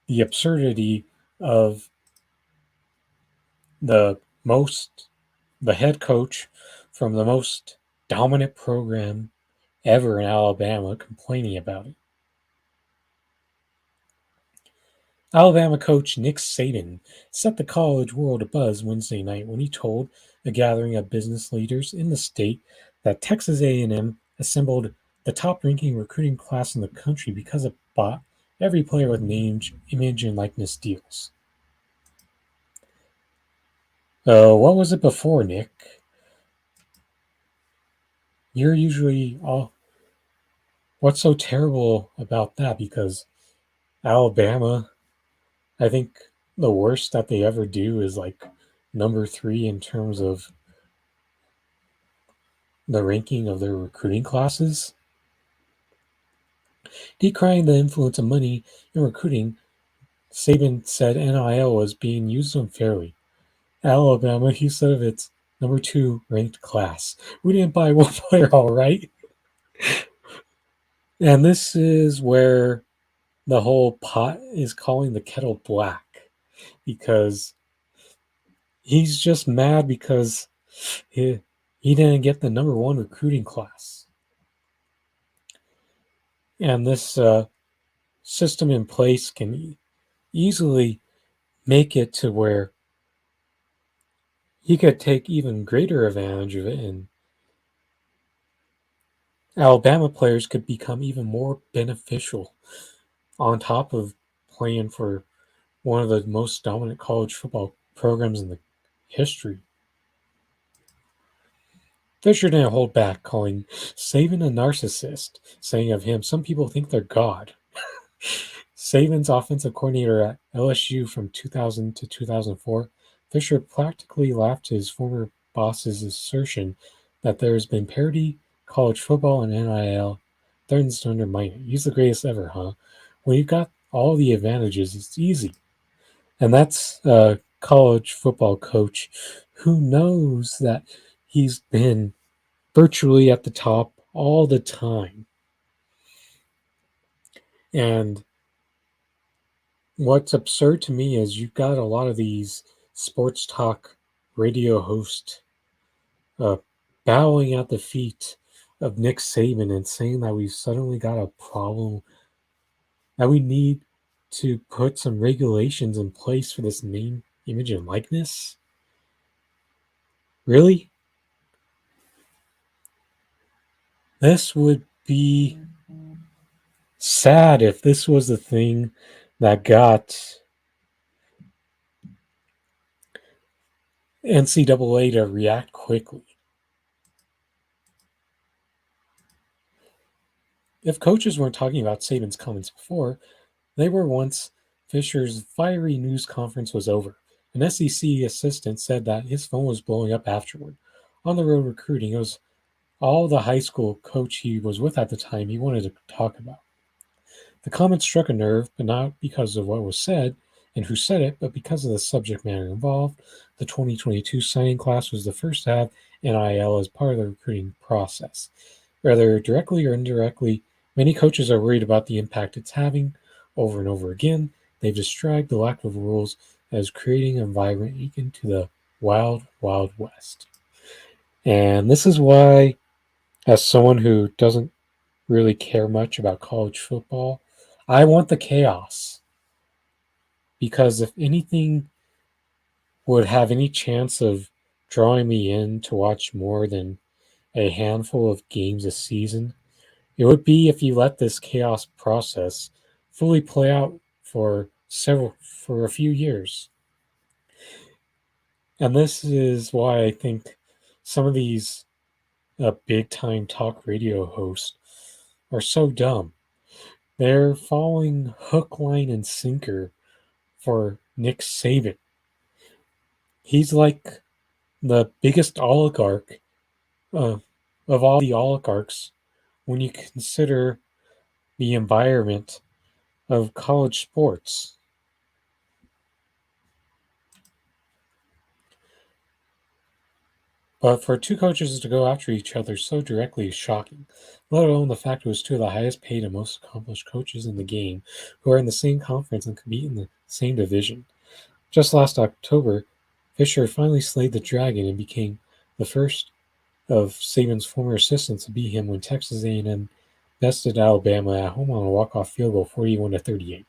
the absurdity of the most the head coach from the most dominant program ever in Alabama complaining about it. Alabama coach Nick Saban set the college world abuzz Wednesday night when he told a gathering of business leaders in the state that Texas A&M assembled the top-ranking recruiting class in the country because it bought every player with name, image, and likeness deals. What was it before, Nick? You're usually all. What's so terrible about that? Because Alabama, I think the worst that they ever do is like number 3 in terms of the ranking of their recruiting classes. Decrying the influence of money in recruiting, Saban said NIL was being used unfairly. Alabama, he said of its number 2 ranked class. We didn't buy one player, all right. And this is where the whole pot is calling the kettle black because he's just mad because he didn't get the number 1 recruiting class. And this system in place can easily make it to where he could take even greater advantage of it, and Alabama players could become even more beneficial on top of playing for one of the most dominant college football programs in the history. Fisher didn't hold back, calling Saban a narcissist, saying of him, some people think they're God. Saban's offensive coordinator at LSU from 2000 to 2004, Fisher practically laughed at his former boss's assertion that there has been parity, college football, and NIL threatens to undermine it. He's the greatest ever, huh? When you've got all the advantages, it's easy. And that's a college football coach who knows that he's been virtually at the top all the time. And what's absurd to me is you've got a lot of these sports talk radio hosts uh, bowing at the feet of Nick Saban and saying that we've suddenly got a problem, that we need to put some regulations in place for this name, image, and likeness. Really? This would be sad if this was the thing that got NCAA to react quickly. If coaches weren't talking about Saban's comments before, they were once Fisher's fiery news conference was over. An SEC assistant said that his phone was blowing up afterward. On the road recruiting, it was all the high school coach he was with at the time he wanted to talk about. The comment struck a nerve, but not because of what was said and who said it, but because of the subject matter involved. The 2022 signing class was the first to have NIL as part of the recruiting process. Whether directly or indirectly, many coaches are worried about the impact it's having. Over and over again, they've described the lack of rules as creating an environment akin to the wild, wild west. And this is why, as someone who doesn't really care much about college football, I want the chaos. Because if anything would have any chance of drawing me in to watch more than a handful of games a season, it would be if you let this chaos process fully play out for a few years. And this is why I think some of these big time talk radio hosts are so dumb. They're falling hook, line, and sinker for Nick Saban. He's like the biggest oligarch of all the oligarchs when you consider the environment of college sports. But for two coaches to go after each other so directly is shocking, let alone the fact it was two of the highest paid and most accomplished coaches in the game who are in the same conference and compete in the same division. Just last October, Fisher finally slayed the dragon and became the first of Saban's former assistants to beat him when Texas A&M bested Alabama at home on a walk-off field goal 41-38.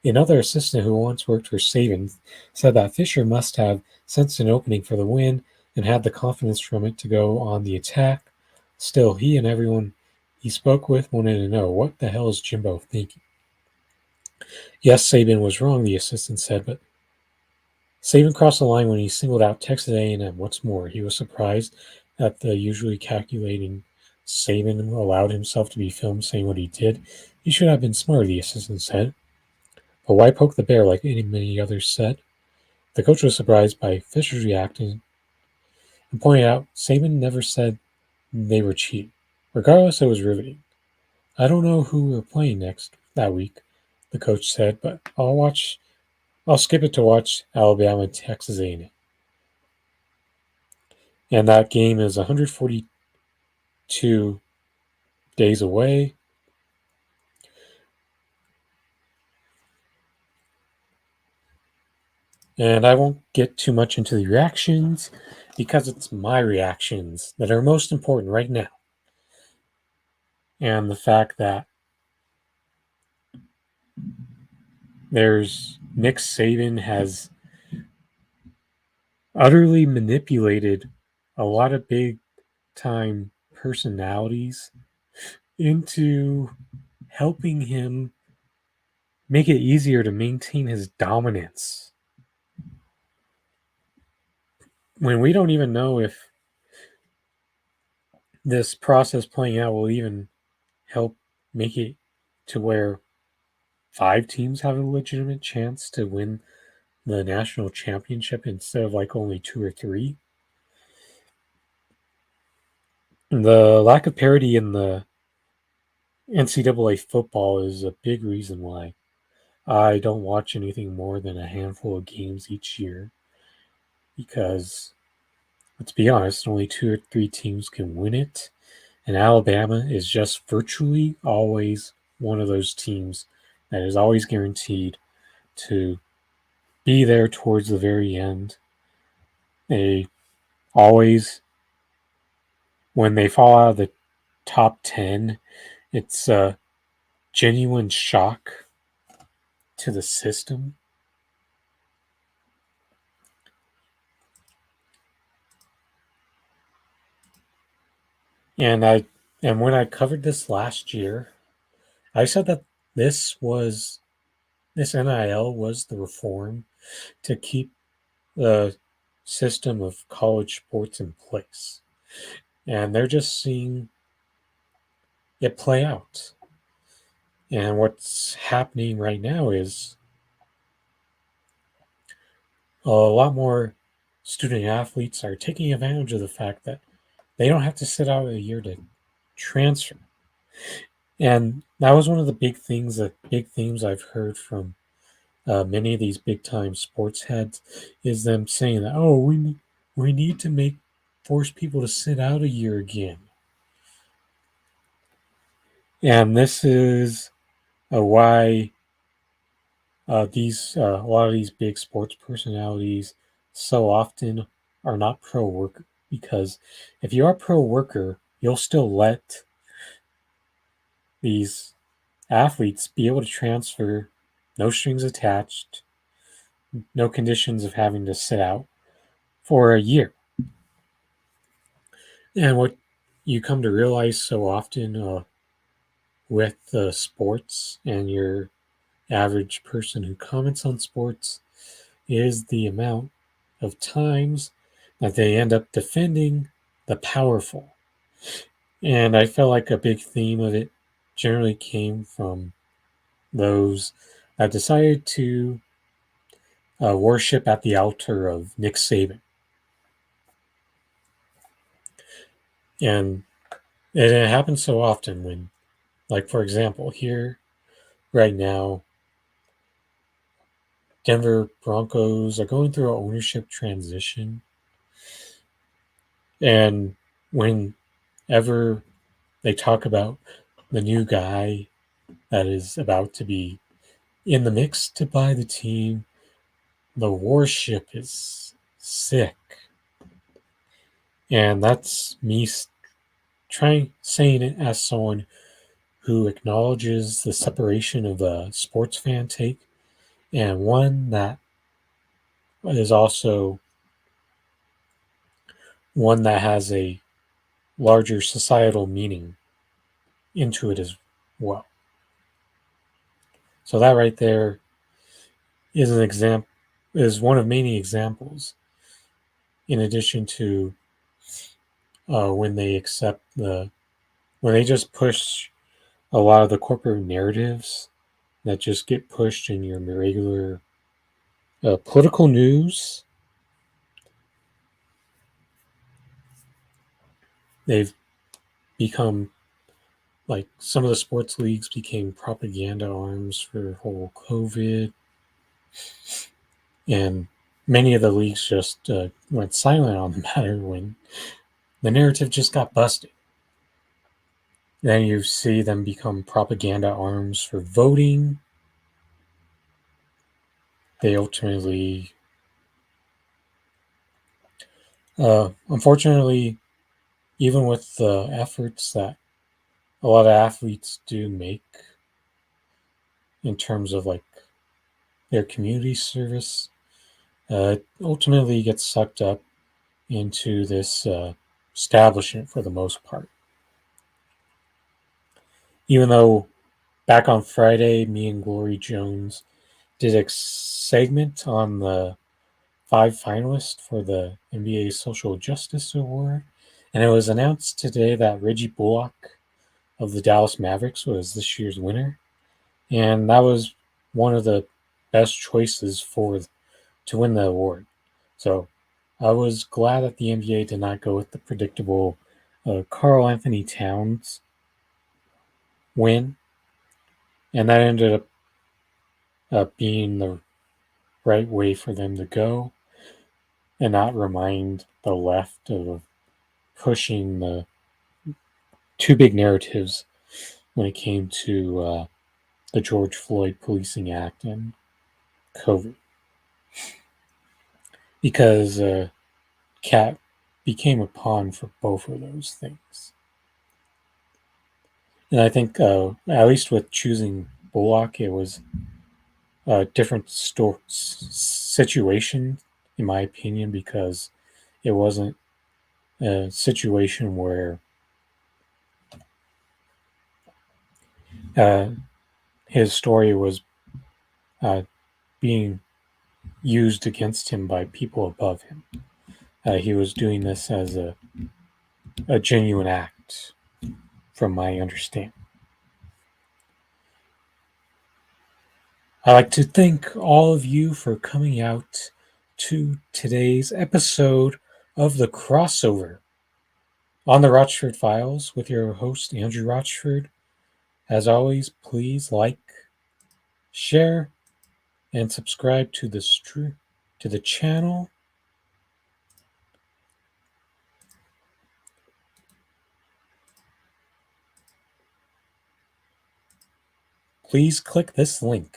Another assistant who once worked for Saban said that Fisher must have sensed an opening for the win and had the confidence from it to go on the attack. Still, he and everyone he spoke with wanted to know, what the hell is Jimbo thinking? Yes, Saban was wrong, the assistant said, but Saban crossed the line when he singled out Texas A&M. What's more, he was surprised that the usually calculating Saban allowed himself to be filmed saying what he did. He should have been smarter, the assistant said. But why poke the bear like many others said? The coach was surprised by Fisher's reaction and pointed out Saban never said they were cheating. Regardless, it was riveting. I don't know who we're playing next that week, the coach said, but I'll skip it to watch Alabama and Texas A&M. And that game is 142 days away. And I won't get too much into the reactions because it's my reactions that are most important right now. And the fact that there's Nick Saban has utterly manipulated a lot of big time personalities into helping him make it easier to maintain his dominance. When we don't even know if this process playing out will even help make it to where 5 teams have a legitimate chance to win the national championship instead of like only 2 or 3. The lack of parity in the NCAA football is a big reason why I don't watch anything more than a handful of games each year because, let's be honest, only 2 or 3 teams can win it. And Alabama is just virtually always one of those teams that is always guaranteed to be there towards the very end. They always, when they fall out of the top 10, it's a genuine shock to the system. And when I covered this last year, I said that this NIL was the reform to keep the system of college sports in place. And they're just seeing it play out. And what's happening right now is a lot more student athletes are taking advantage of the fact that they don't have to sit out a year to transfer. And that was one of the big themes I've heard from many of these big time sports heads is them saying that, oh, we need to force people to sit out a year again. And this is why a lot of these big sports personalities so often are not pro worker, because if you are pro worker, you'll still let these athletes be able to transfer, no strings attached, no conditions of having to sit out for a year. And what you come to realize so often with sports and your average person who comments on sports is the amount of times that they end up defending the powerful. And I felt like a big theme of it generally came from those that decided to worship at the altar of Nick Saban. And And it happens so often when, like, for example, here right now, Denver Broncos are going through an ownership transition. And whenever they talk about the new guy that is about to be in the mix to buy the team, the warship is sick. And that's me trying saying it as someone who acknowledges the separation of a sports fan take and one that is also one that has a larger societal meaning into it as well. So that right there is an example, is one of many examples. In addition to when they accept when they just push a lot of the corporate narratives that just get pushed in your regular political news, they've become like some of the sports leagues became propaganda arms for whole COVID, and many of the leagues just went silent on the matter when the narrative just got busted. Then you see them become propaganda arms for voting. They ultimately, unfortunately, even with the efforts that a lot of athletes do make in terms of like their community service, ultimately gets sucked up into this establishment for the most part. Even though back on Friday, me and Glory Jones did a segment on the 5 finalists for the NBA Social Justice Award, and it was announced today that Reggie Bullock of the Dallas Mavericks was this year's winner, and that was one of the best choices for to win the award. So I was glad that the NBA did not go with the predictable Karl Anthony Towns win, and that ended up being the right way for them to go and not remind the left of pushing the two big narratives when it came to the George Floyd Policing Act and COVID, because Cat became a pawn for both of those things. And I think, at least with choosing Bullock, it was a different situation, in my opinion, because it wasn't a situation where uh, his story was uh, being used against him by people above him. He was doing this as a genuine act, from my understanding. I'd like to thank all of you for coming out to today's episode of The Crossover on the Rochford Files with your host, Andrew Rochford. As always, please like, share, and subscribe to the channel. Please click this link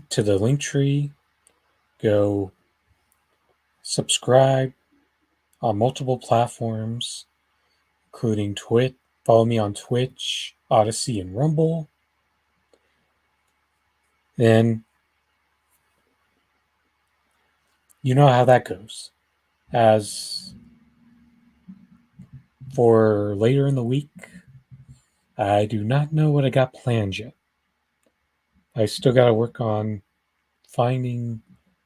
to the link tree. Go subscribe on multiple platforms, including Twitch. Follow me on Twitch, Odyssey, and Rumble. And you know how that goes. As for later in the week, I do not know what I got planned yet. I still got to work on finding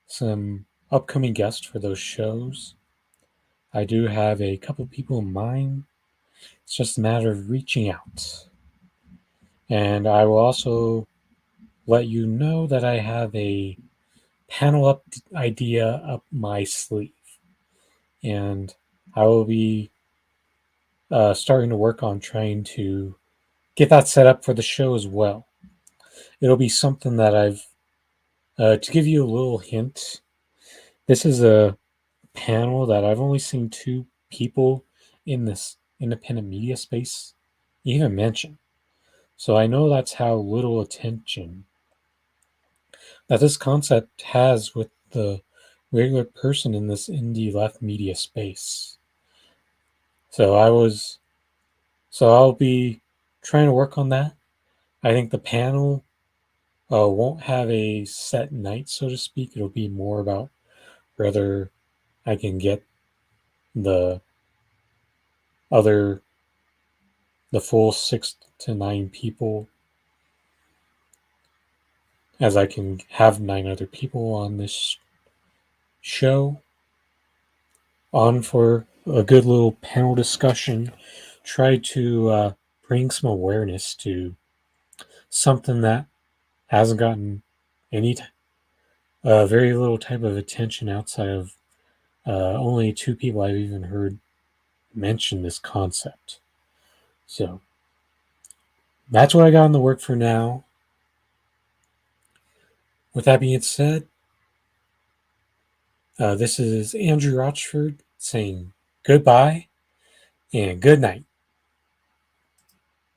some upcoming guests for those shows. I do have a couple people in mind. It's just a matter of reaching out. And I will also let you know that I have a panel up idea up my sleeve. And I will be starting to work on trying to get that set up for the show as well. It'll be something that to give you a little hint, this is a panel that I've only seen two people in this independent media space even mention. So I know that's how little attention that this concept has with the regular person in this indie left media space. So I'll be trying to work on that. I think the panel won't have a set night, so to speak. It'll be more about whether I can get the other, the full 6 to 9 people, as I can have 9 other people on this show on for a good little panel discussion. Try to bring some awareness to something that hasn't gotten any very little type of attention outside of only 2 people I've even heard mention this concept. So that's what I got in the work for now. With that being said, this is Andrew Rochford saying goodbye and good night.